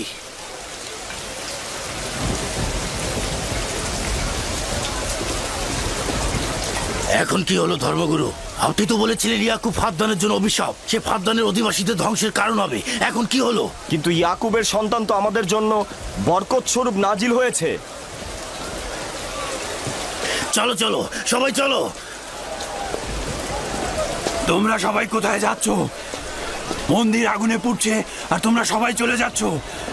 এখন কি হলো ধর্মগুরু? আপনি তো বলেছিলেন ইয়াকুব ফাদ্দানের জন্য অভিশাপ, সে ফাদ্দানের অধিবাসীদের ধ্বংসের কারণ হবে। এখন কি হলো? কিন্তু ইয়াকুবের সন্তান তো আমাদের জন্য বরকত স্বরূপ নাজিল হয়েছে। চলো চলো, সবাই চলো। তোমরা সবাই কোথায় যাচ্ছ? মন্দির আগুনে পুড়ছে আর তোমরা সবাই চলে যাচ্ছ।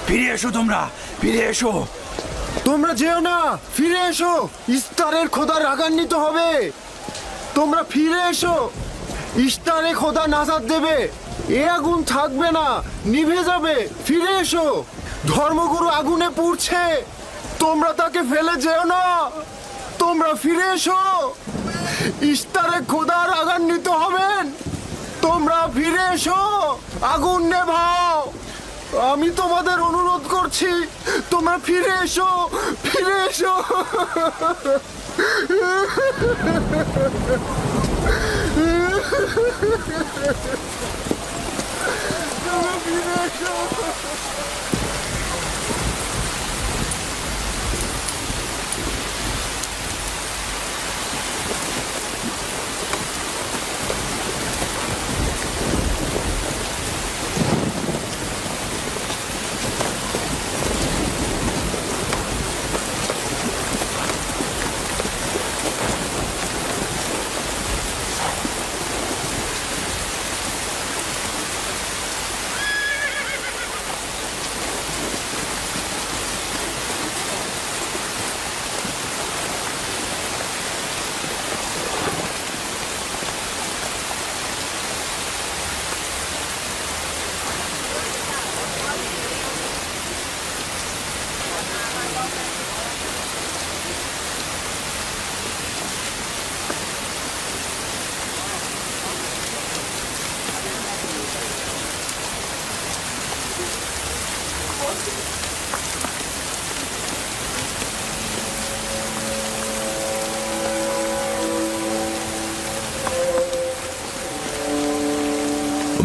ফিরে এসো, তোমরা ফিরে এসো। তোমরা যেও না, ফিরে এসো, ইস্তারের খোদা রাগান্বিত হবে। তোমরা ফিরে এসো, ইস্তারে খোদা নাজাত দেবে। এ আগুন থাকবে না, নিভে যাবে। ফিরে এসো, ধর্মগুরু আগুনে পুড়ছে, তোমরা তাকে ফেলে যেও না। তোমরা ফিরে এসো, ইস্তারে খোদা রাগান্বিত হবেন। তোমরা ফিরে এসো, আগুন নেভাও। আমি তোমাদের অনুরোধ করছি, তোমরা ফিরে এসো, ফিরে এসো। তোমরা ফিরে এসো।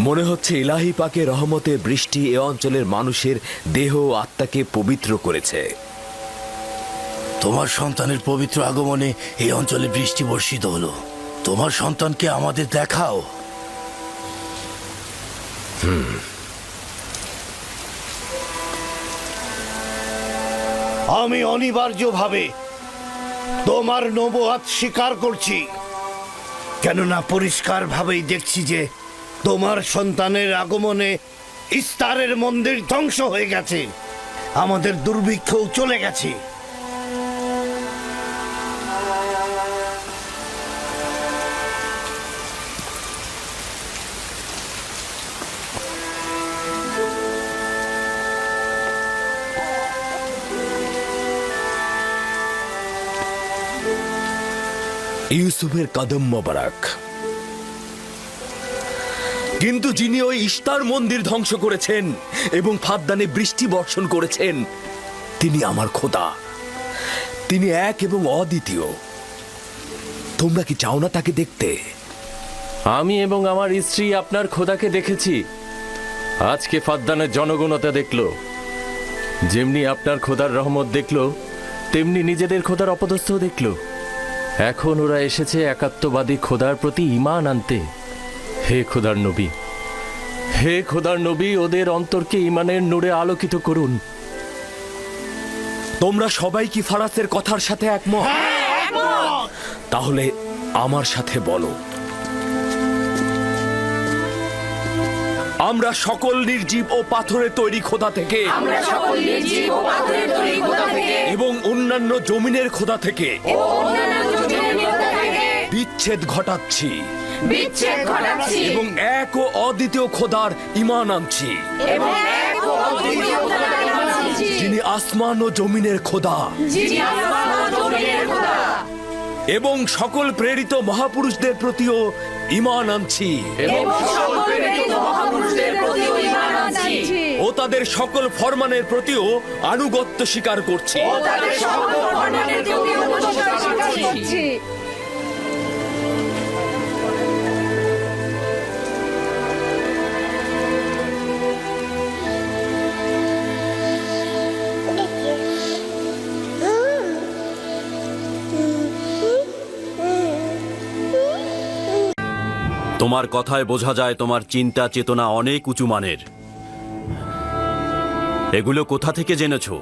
মনে হচ্ছে ইলাহি পাকের রহমতের বৃষ্টি এ অঞ্চলের মানুষের দেহ ও আত্মাকে পবিত্র করেছে। তোমার সন্তানের পবিত্র আগমনে এই অঞ্চলে বৃষ্টি বর্ষিত হলো। তোমার সন্তানকে আমাদের দেখাও। আমি অনিবার্যভাবে তোমার নবুয়াত স্বীকার করছি, কেননা পরিষ্কারভাবেই দেখছি যে তোমার সন্তানের আগমনে ইস্তারের মন্দির ধ্বংস হয়ে গেছে, আমাদের দুর্ভিক্ষও চলে গেছে। ইউসুফের কদম মোবারক। কিন্তু যিনি ওই ইস্তার মন্দির ধ্বংস করেছেন এবং ফাদ্দানে বৃষ্টি বর্ষণ করেছেন, তিনি আমার খোদা, তিনি এক এবং অদ্বিতীয়। তোমরা কি চাও না তাকে দেখতে? আমি এবং আমার স্ত্রী আপনার খোদাকে দেখেছি। আজকে ফাদ্দানের জনগণতা দেখলো, যেমনি আপনার খোদার রহমত দেখলো, তেমনি নিজেদের খোদার অপদস্থ দেখলো। এখন ওরা এসেছে একাত্মবাদী খোদার প্রতি ঈমান আনতে। হে খোদার নবী, হে খোদার নবী, ওদের অন্তরকে ঈমানের নূরে আলোকিত করুন। তোমরা সবাই কি ফারাসের কথার সাথে একমত? তাহলে আমার সাথে বলো, আমরা সকল নির্জীব ও পাথরের তৈরি খোদা থেকে এবং অন্যান্য জমিনের খোদা থেকে বিচ্ছেদ ঘটাচ্ছি এবং এক ও অদ্বিতীয় খোদার ঈমান আনছি, যিনি আসমান ও জমিনের খোদা, এবং সকল প্রেরিত মহাপুরুষদের প্রতিও ঈমান আনছি ও তাদের সকল ফরমানের প্রতিও আনুগত্য স্বীকার করছি। তোমার কথায় বোঝা যায় তোমার চিন্তা চেতনা অনেক উঁচু মানের। এগুলো কোথা থেকে জেনেছো?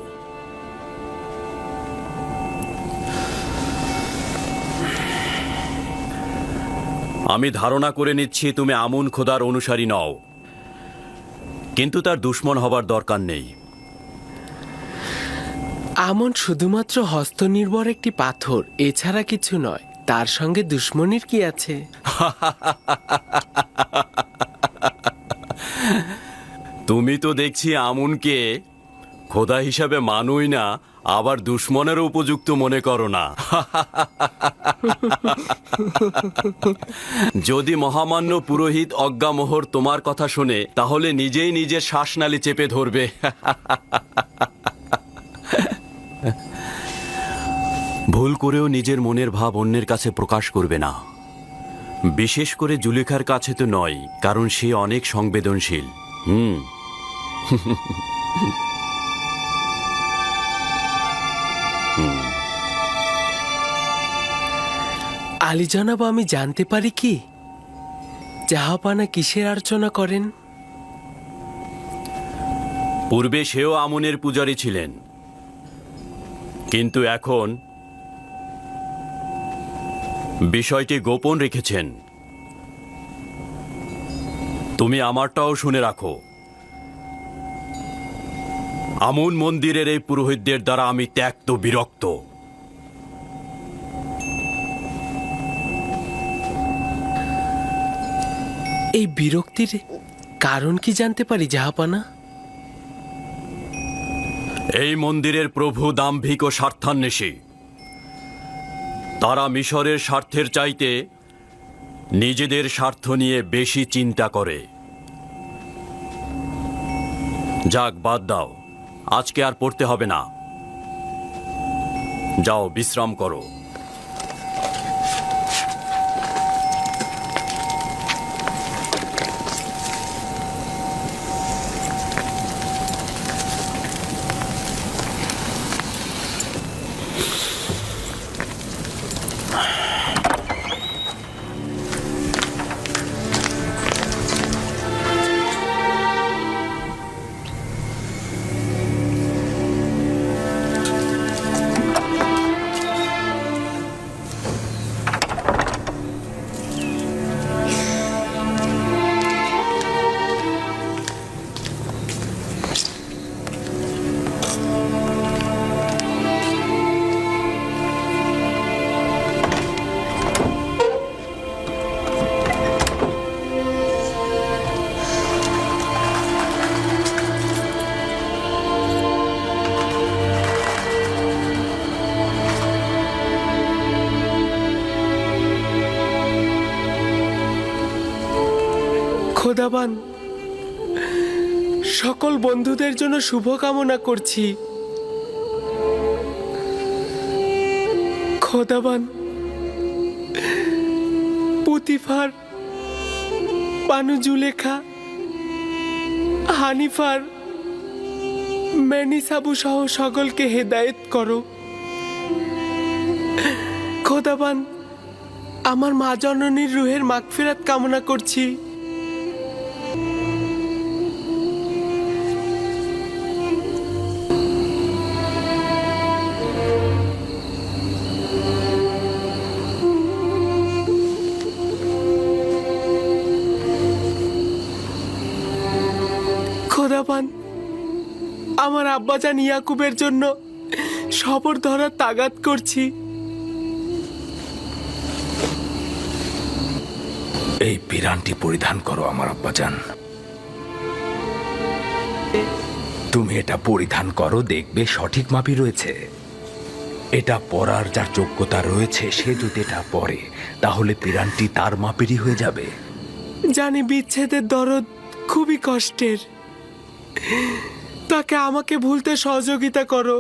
আমি ধারণা করে নিচ্ছি তুমি আমুন খোদার অনুসারী নও, কিন্তু তার দুশমন হবার দরকার নেই। আমন শুধুমাত্র হস্তনির্ভর একটি পাথর, এছাড়া কিছু নয়। তার সঙ্গে দুশ্মনির কি আছে? তুমি তো দেখছি আমুনকে খোদা হিসাবে মানুই না, আবার দুশ্মনেরও উপযুক্ত মনে করো না। যদি মহামান্য পুরোহিত অজ্ঞামোহর তোমার কথা শোনে, তাহলে নিজেই নিজের শ্বাসনালী চেপে ধরবে। ভুল করেও নিজের মনের ভাব অন্যের কাছে প্রকাশ করবে না, বিশেষ করে জুলেখার কাছে তো নয়, কারণ সে অনেক সংবেদনশীল। আলী জনাব, আমি জানতে পারি কি জাহাপানা কিসের অর্চনা করেন? পূর্বে সেও আমুনের পূজারী ছিলেন, কিন্তু এখন বিষয়টি গোপন রেখেছেন। তুমি আমারটাও শুনে রাখো। আমুন মন্দিরের এই পুরোহিতদের দ্বারা আমি ত্যক্ত বিরক্ত। এই বিরক্তির কারণ কি জানতে পারি জাহাপানা? এই মন্দিরের প্রভু দাম্ভিক ও স্বার্থান্বেষী। তারা মিশরের স্বার্থের চাইতে নিজেদের স্বার্থ নিয়ে বেশি চিন্তা করে। যাক, বাদ দাও, আজকে আর পড়তে হবে না। যাও, বিশ্রাম করো। খোদাবান, সকল বন্ধুদের জন্য শুভকামনা করছি। খোদাবান, পুতিফার, বানু জুলেখা, হানিফার, মেনিসাবু সহ সকলকে হেদায়েত করো। খোদাবান, আমার মা জননীর রুহের মাগফিরাত কামনা করছি। খোদাবান, আমার আব্বাজান ইয়াকুবের জন্য সবর ধরার তাগাদ করছি। এই পিরানটি পরিধান করো আমার আব্বাজান। তুমি এটা পরিধান করো, দেখবে সঠিক মাপই রয়েছে। এটা পরার যার যোগ্যতা রয়েছে সে যদি এটা পরে তাহলে পিরানটি তার মাপেরই হয়ে যাবে। জানি বিচ্ছেদের দরদ খুবই কষ্টের, তাকে আমাকে ভুলতে সহযোগিতা করো।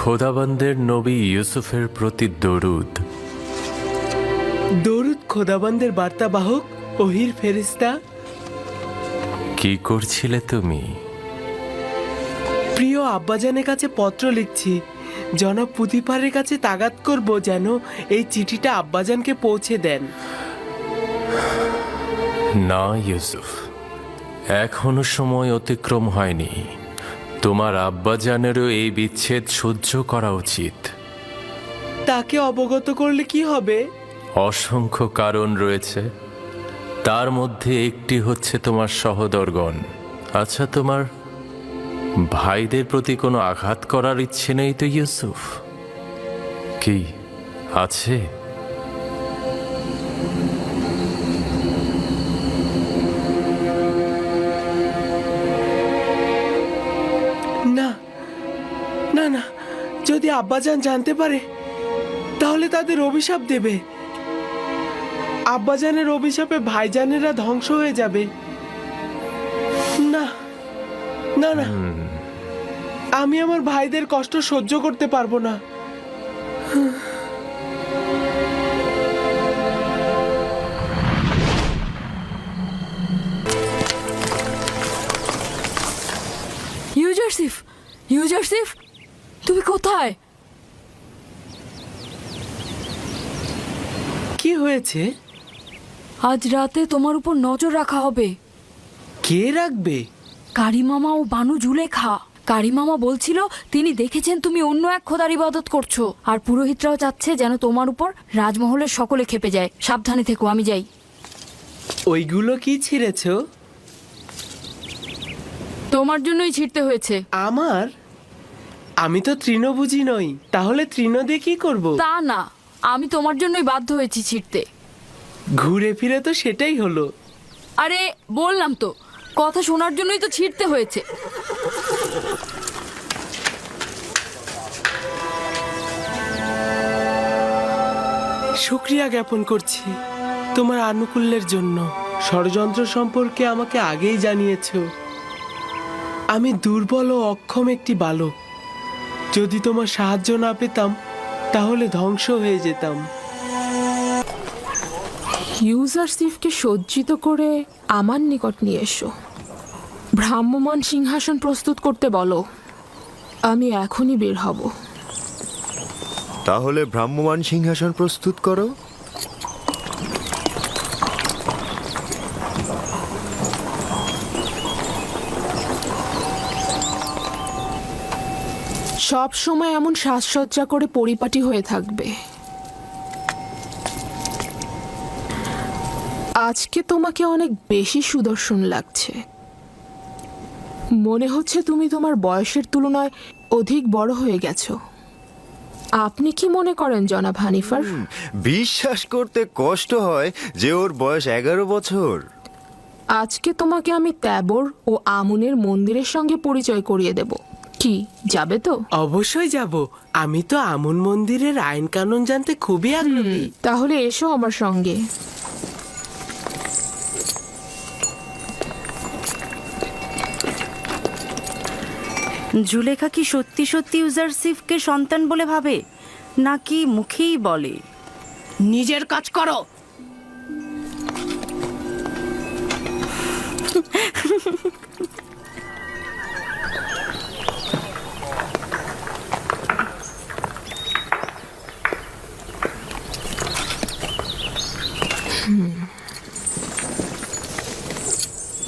খোদাবন্দের নবী ইউসুফের প্রতি দরুদ। দরুদ খোদাবন্দের বার্তাবাহক ওহির ফেরেশতা। কি করছিলে তুমি? প্রিয় আব্বাজানের কাছে পত্র লিখছি। জনাব পুতিফারের কাছে তাগাদ করব যেন এই চিঠিটা আব্বাজানকে পৌঁছে দেন। না ইউসুফ, এখনো সময় অতিক্রম হয়নি। তোমার আব্বাজানেরও এই বিচ্ছেদ সহ্য করা উচিত। তাকে অবগত করলে কি হবে? অসংখ্য কারণ রয়েছে, তার মধ্যে একটি হচ্ছে তোমার সহোদরগণ। আচ্ছা, তোমার ভাইদের প্রতি কোনো আঘাত করার ইচ্ছে নেই তো ইউসুফ? কি আছে? না না না, যদি আব্বাজান জানতে পারে তাহলে তাদের অভিশাপ দেবে। আব্বাজানের অভিশাপে ভাইজানেরা ধ্বংস হয়ে যাবে। না না না, আমি আমার ভাইদের কষ্ট সহ্য করতে পারবো না। ইউজারসিফ, ইউজারসিফ, তুমি কোথায়? কি হয়েছে? আজ রাতে তোমার উপর নজর রাখা হবে। কে রাখবে? কারিমামা ও বানু জুলেখা। কারিমামা বলছিল তিনি দেখেছেন তুমি অন্য এক খোদার ইবাদত করছো, আর পুরোহিতরাও চাচ্ছে যেন তোমার উপর রাজমহলের সকলে খেপে যায়। সাবধানে থেকো, আমি যাই। ওইগুলো কি ছিঁড়েছো? তোমার জন্যই ছিঁড়তে হয়েছে। আমার? আমি তো তৃণভোজী নই, তাহলে তৃণ দিয়ে কি করব? তা না, আমি তোমার জন্যই বাধ্য হয়েছি ছিঁড়তে। ঘুরে ফিরে তো সেটাই হলো। আরে বললাম তো, কথা শোনার জন্যই তো ছিঁড়তে হয়েছে। শুকরিয়া জ্ঞাপন করছি তোমার আনুকূল্যের জন্য। ষড়যন্ত্র সম্পর্কে আমাকে আগেই জানিয়েছো। আমি দুর্বল ও অক্ষম একটি বালক। যদি তোমার সাহায্য না পেতাম তাহলে ধ্বংস হয়ে যেতাম। ইউজারসিফকে সজ্জিত করে আমার নিকট নিয়ে এসো। ভ্রাম্যমান সিংহাসন প্রস্তুত করতে বলো। আমি এখনই বের হব। তাহলে ভ্রাম্যমান সিংহাসন প্রস্তুত করো। সব সময় এমন সাজসজ্জা করে পরিপাটি হয়ে থাকবে। আজকে তোমাকে অনেক বেশি সুদর্শন লাগছে। মনে হচ্ছে তুমি তোমার বয়সের তুলনায় অধিক বড় হয়ে গেছো। আপনি কি মনে করেন জনাব হানিফার? বিশ্বাস করতে কষ্ট হয় যে ওর বয়স 11 বছর। আজকে তোমাকে আমি ত্যাবর ও আমুনের মন্দিরের সঙ্গে পরিচয় করিয়ে দেব। কি যাবে তো? অবশ্যই যাব। আমি তো আমন মন্দিরের আইন কানুন জানতে খুবই আগ্রহী। তাহলে এসো আমার সঙ্গে। জুলেখা কি সত্যি সত্যি ইউজারসিফকে সন্তান বলে ভাবে, নাকি মুখেই বলে? নিজের কাজ করো।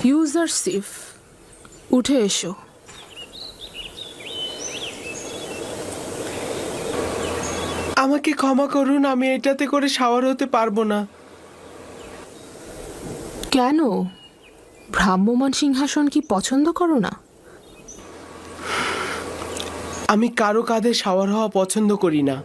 ইউজারসিফ, উঠে এসো। আমাকে ক্ষমা করুন, আমি এটাতে করে শাওয়ার হতে পারবো না। কেন? ভ্রাম্যমান সিংহাসন কি পছন্দ করো না? আমি কারো কাঁধে শাওয়ার হওয়া পছন্দ করি না।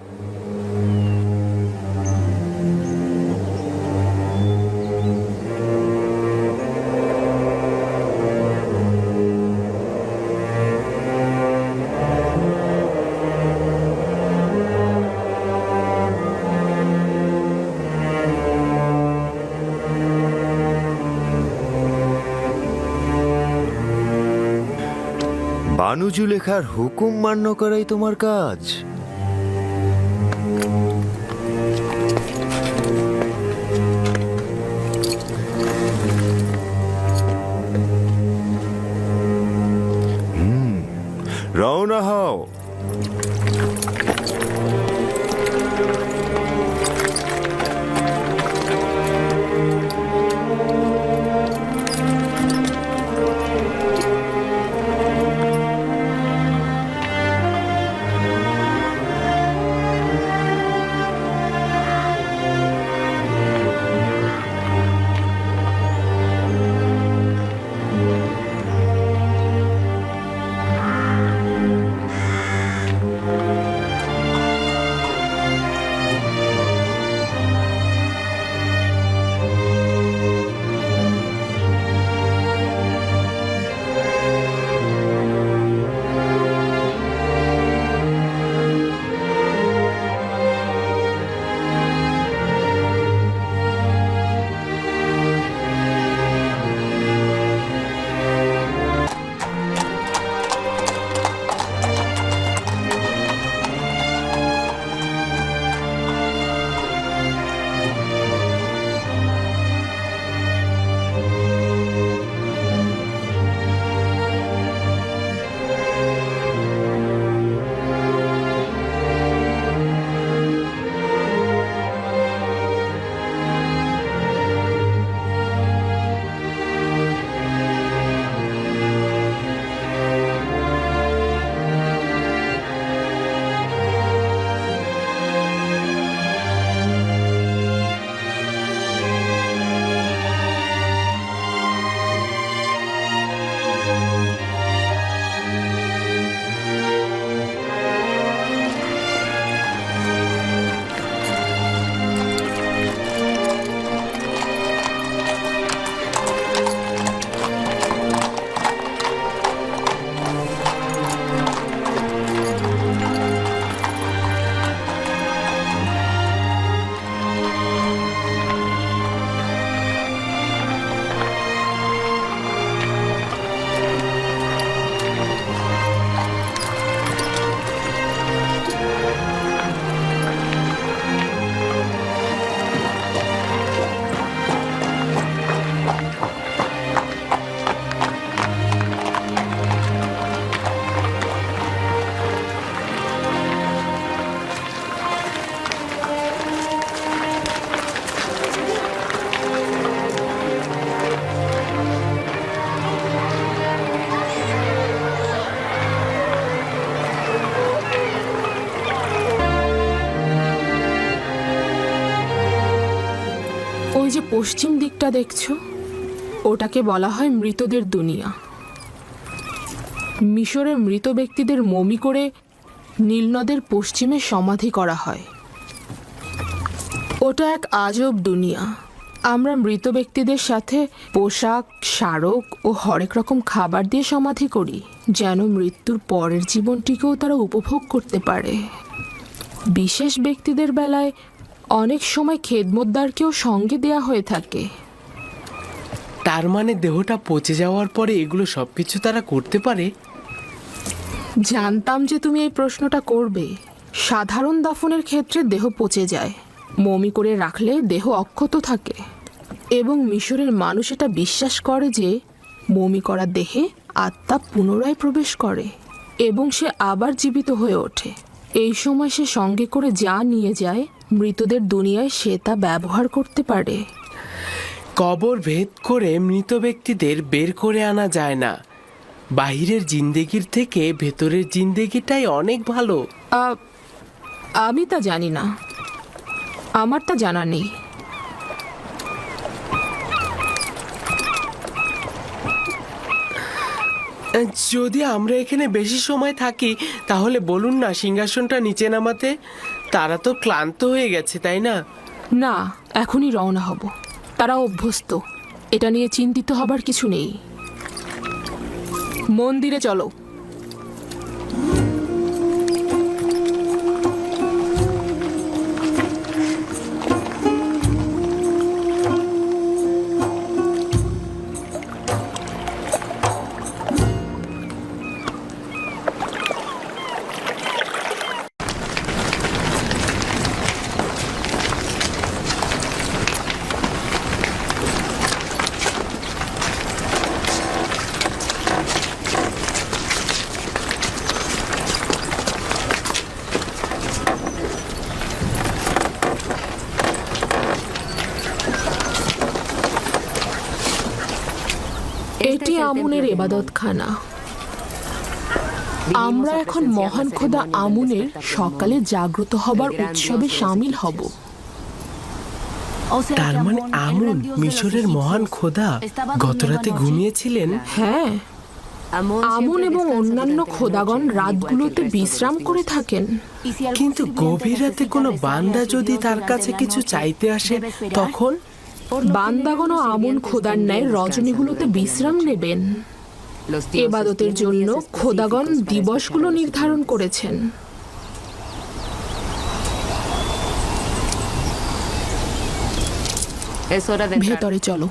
বানু জুলেখার হুকুম মান্য করাই তোমার কাজ। রওনা হও। ওই যে পশ্চিম দিকটা দেখছো, ওটাকে বলা হয় মৃতদের দুনিয়া। মিশরে মৃত ব্যক্তিদের মমি করে নীলনদের পশ্চিমে সমাধি করা হয়। ওটা এক আজব দুনিয়া। আমরা মৃত ব্যক্তিদের সাথে পোশাক, স্মারক ও হরেক রকম খাবার দিয়ে সমাধি করি, যেন মৃত্যুর পরের জীবনটিকেও তারা উপভোগ করতে পারে। বিশেষ ব্যক্তিদের বেলায় অনেক সময় খেদমতদারকেও সঙ্গে দেয়া হয়ে থাকে। তার মানে দেহটা পচে যাওয়ার পরে এগুলো সবকিছু তারা করতে পারে? জানতাম যে তুমি এই প্রশ্নটা করবে। সাধারণ দাফনের ক্ষেত্রে দেহ পচে যায়, মমি করে রাখলে দেহ অক্ষত থাকে, এবং মিশরের মানুষ এটা বিশ্বাস করে যে মমি করা দেহে আত্মা পুনরায় প্রবেশ করে এবং সে আবার জীবিত হয়ে ওঠে। এই সময় সে সঙ্গে করে যা নিয়ে যায় মৃতদের দুনিয়ায় সে তা ব্যবহার করতে পারে। কবর ভেদ করে মৃত ব্যক্তিদের বের করে আনা যায় না। বাহিরের জিন্দেগির থেকে ভেতরের জিন্দেগিটাই অনেক ভালো। আমি তা জানি না, আমার তা জানা নেই। যদি আমরা এখানে বেশি সময় থাকি তাহলে বলুন না সিংহাসনটা নিচে নামাতে। তারা তো ক্লান্ত হয়ে গেছে, তাই না? না, এখনই রওনা হব। তারা অভ্যস্ত, এটা নিয়ে চিন্তিত হবার কিছু নেই। মন্দিরে চলো। এটি আমুনের ইবাদতখানা। আমরা এখন মহান খোদা আমুনের সকালে জাগ্রত হবার উৎসবে শামিল হব। তার মানে আমুন মিশরের মহান খোদা গতরাতে ঘুমিয়েছিলেন? হ্যাঁ, আমুন এবং অন্যান্য খোদাগণ রাতগুলোতে বিশ্রাম করে থাকেন। কিন্তু গভীর রাতে কোনো বান্দা যদি তার কাছে কিছু চাইতে আসে তখন? বান্দাগণ ও আমুন খোদার ন্যায় রজনীগুলোতে বিশ্রাম নেবেন। এবাদতের জন্য খোদাগণ দিবসগুলো নির্ধারণ করেছেন। ভেতরে চলো।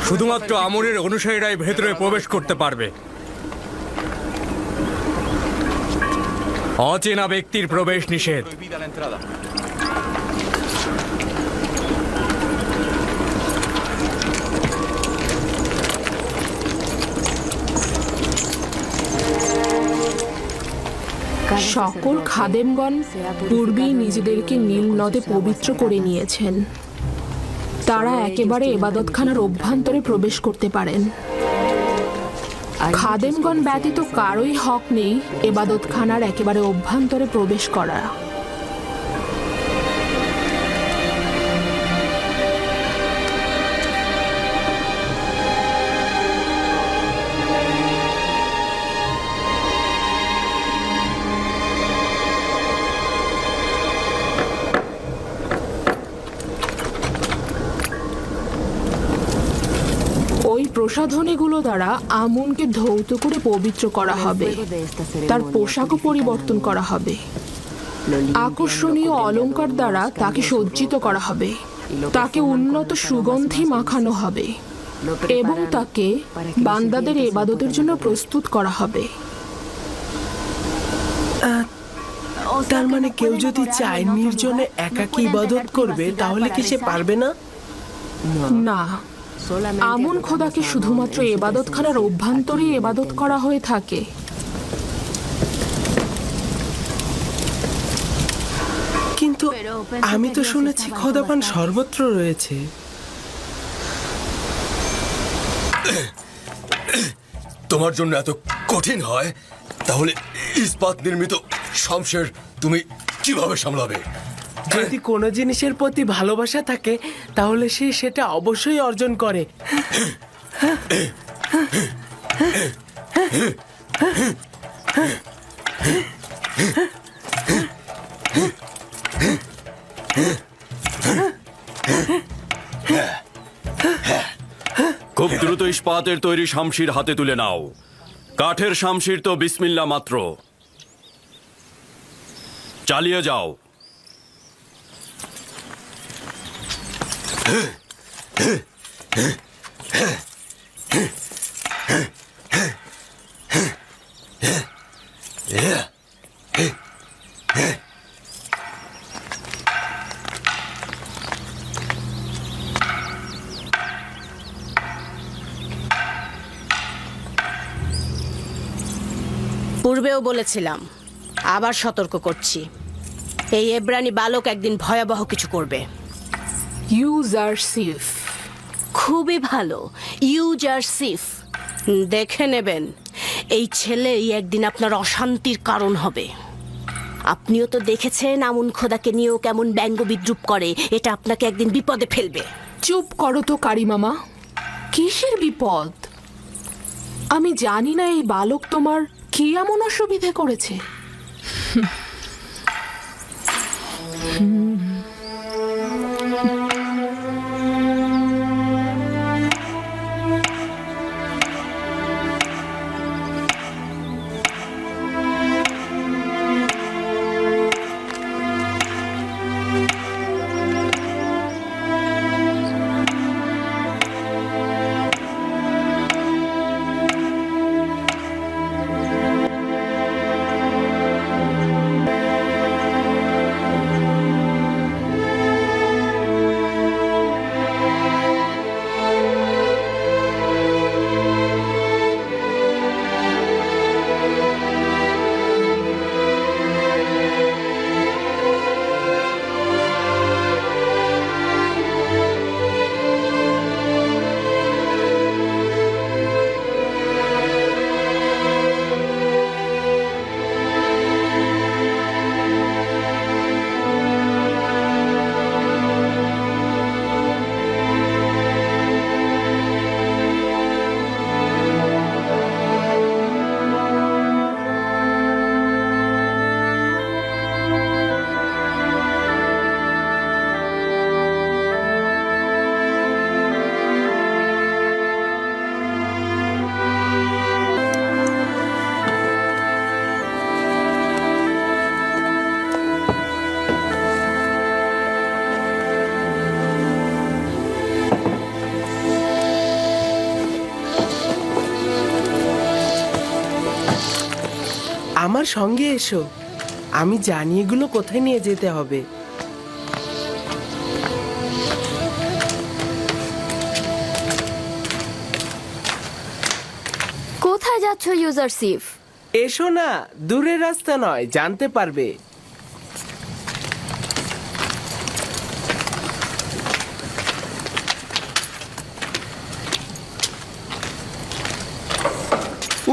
শুধুমাত্র আমরের অনুসারীরাই ভেতরে প্রবেশ করতে পারবে। অচেনা ব্যক্তির প্রবেশ নিষেধ। সকল খাদেমগণ পূর্বেই নিজেদেরকে নীল নদে পবিত্র করে নিয়েছেন। তারা একেবারে ইবাদতখানার অভ্যন্তরে প্রবেশ করতে পারেন। খাদেমগণ ব্যতীত কারোই হক নেই ইবাদতখানার একেবারে অভ্যন্তরে প্রবেশ করা। ওই প্রসাধনীগুলো দ্বারা আমুনকে ধৌত করে পবিত্র করা হবে। তার পোশাকও পরিবর্তন করা হবে। আকর্ষণীয় অলংকার দ্বারা তাকে সজ্জিত করা হবে। তাকে উন্নত সুগন্ধি মাখানো হবে এবং তাকে বান্দাদের ইবাদতের জন্য প্রস্তুত করা হবে। তার মানে কেউ যদি চায় নির্জনে একাকী ইবাদত করবে তাহলে কি সে পারবে না? না, আমন খোদাকে শুধুমাত্র এবাদতখানার অভ্যন্তরেই এবাদত করা হয়ে থাকে। কিন্তু আমি তো শুনেছি খোদাপান সর্বত্র রয়েছে। তোমার জন্য এত কঠিন হয়, তাহলে ইস্পাত নির্মিত শমশের তুমি কিভাবে সামলাবে? যদি কোনো জিনিসের প্রতি ভালোবাসা থাকে তাহলে সে সেটা অবশ্যই অর্জন করে। খুব দ্রুত ইস্পাতের তৈরি শামশির হাতে তুলে নাও। কাঠের শামশির তো বিসমিল্লা মাত্র। চালিয়ে যাও। পূর্বেও বলেছিলাম, আবার সতর্ক করছি, এই এব্রানি বালক একদিন ভয়াবহ কিছু করবে। ইউজারসিফ। খুবই ভালো, ইউজারসিফ। দেখে নেবেন, এই ছেলেই একদিন আপনার অশান্তির কারণ হবে। আপনিও তো দেখেছেন আমুন খোদাকে নিয়েও কেমন ব্যঙ্গ বিদ্রুপ করে। এটা আপনাকে একদিন বিপদে ফেলবে। চুপ করো তো কারি মামা। কিসের বিপদ? আমি জানি না এই বালক তোমার কি এমন অসুবিধে করেছে। আমার সঙ্গে এসো, আমি জানি এগুলো কোথায় নিয়ে যেতে হবে। কোথায় যাচ্ছ ইউজারসিফ? এসো না, দূরের রাস্তা নয়, জানতে পারবে।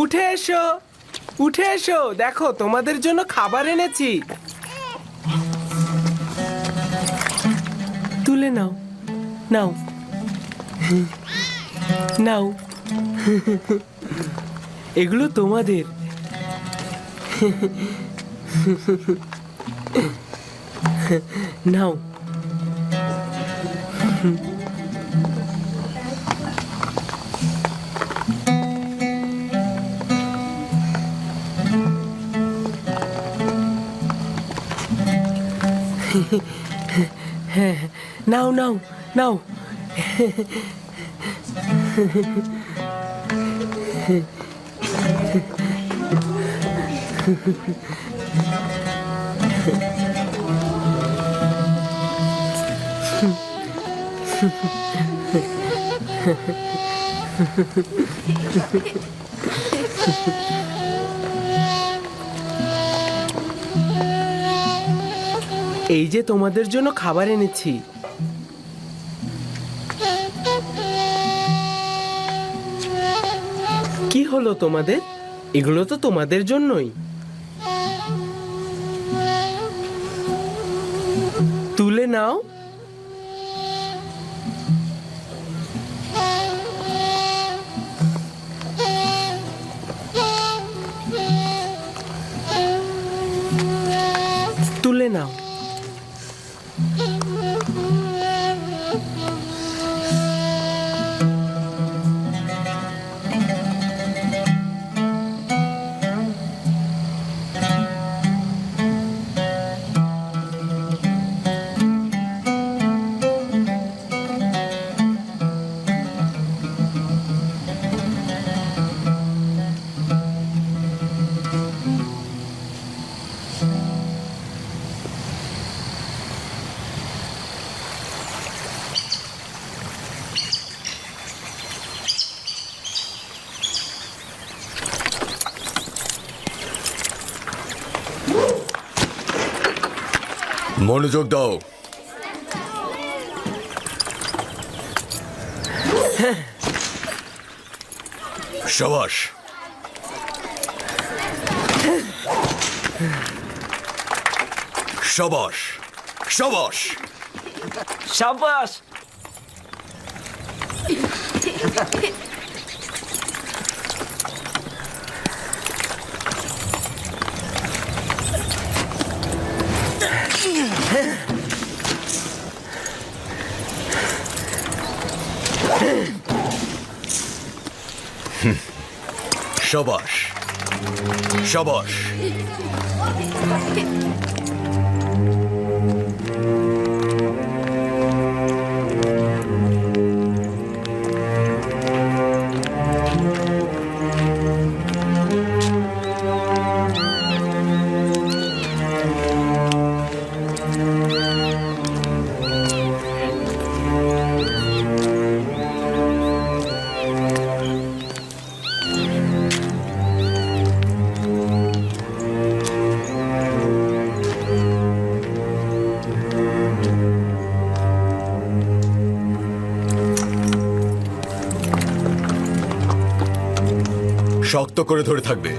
উঠে এসো, উঠে এসো, দেখো তোমাদের জন্য খাবার এনেছি। তুলে নাও, নাও, নাও। এগুলো তোমাদের। নাও। হ্যাঁ, নাও নাও নাও। এই যে তোমাদের জন্য খাবার এনেছি। কি হলো তোমাদের? এগুলো তো তোমাদের জন্যই। তুলে নাও। তুলে নাও। মনোযোগ দাও। শাবাশ। শাবাশ শাবাশ সাবাস। শাবাশ শাবাশ। শক্ত করে ধরে থাকবে।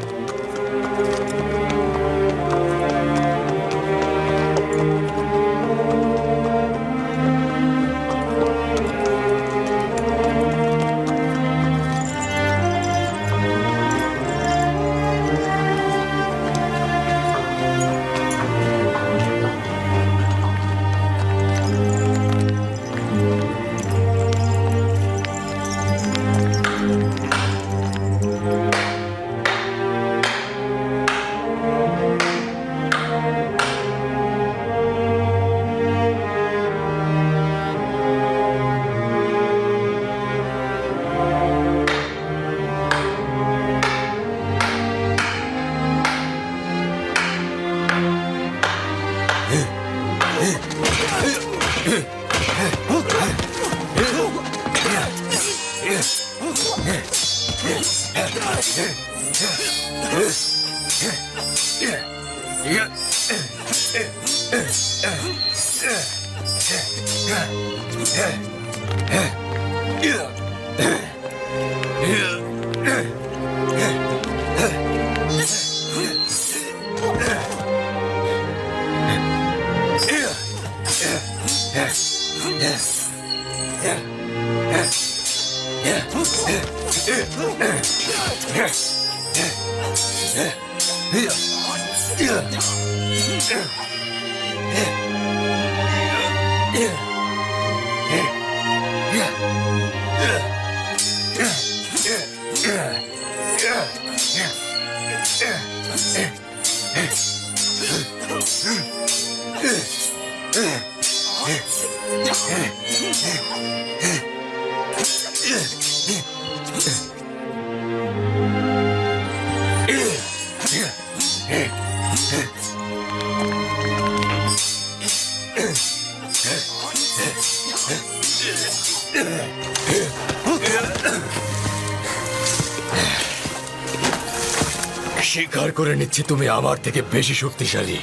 স্বীকার করে নিচ্ছি তুমি আমার থেকে বেশি শক্তিশালী।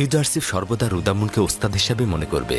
ইউজারশিপ সর্বদা রুদামুনকে ওস্তাদ হিসাবে মনে করবে।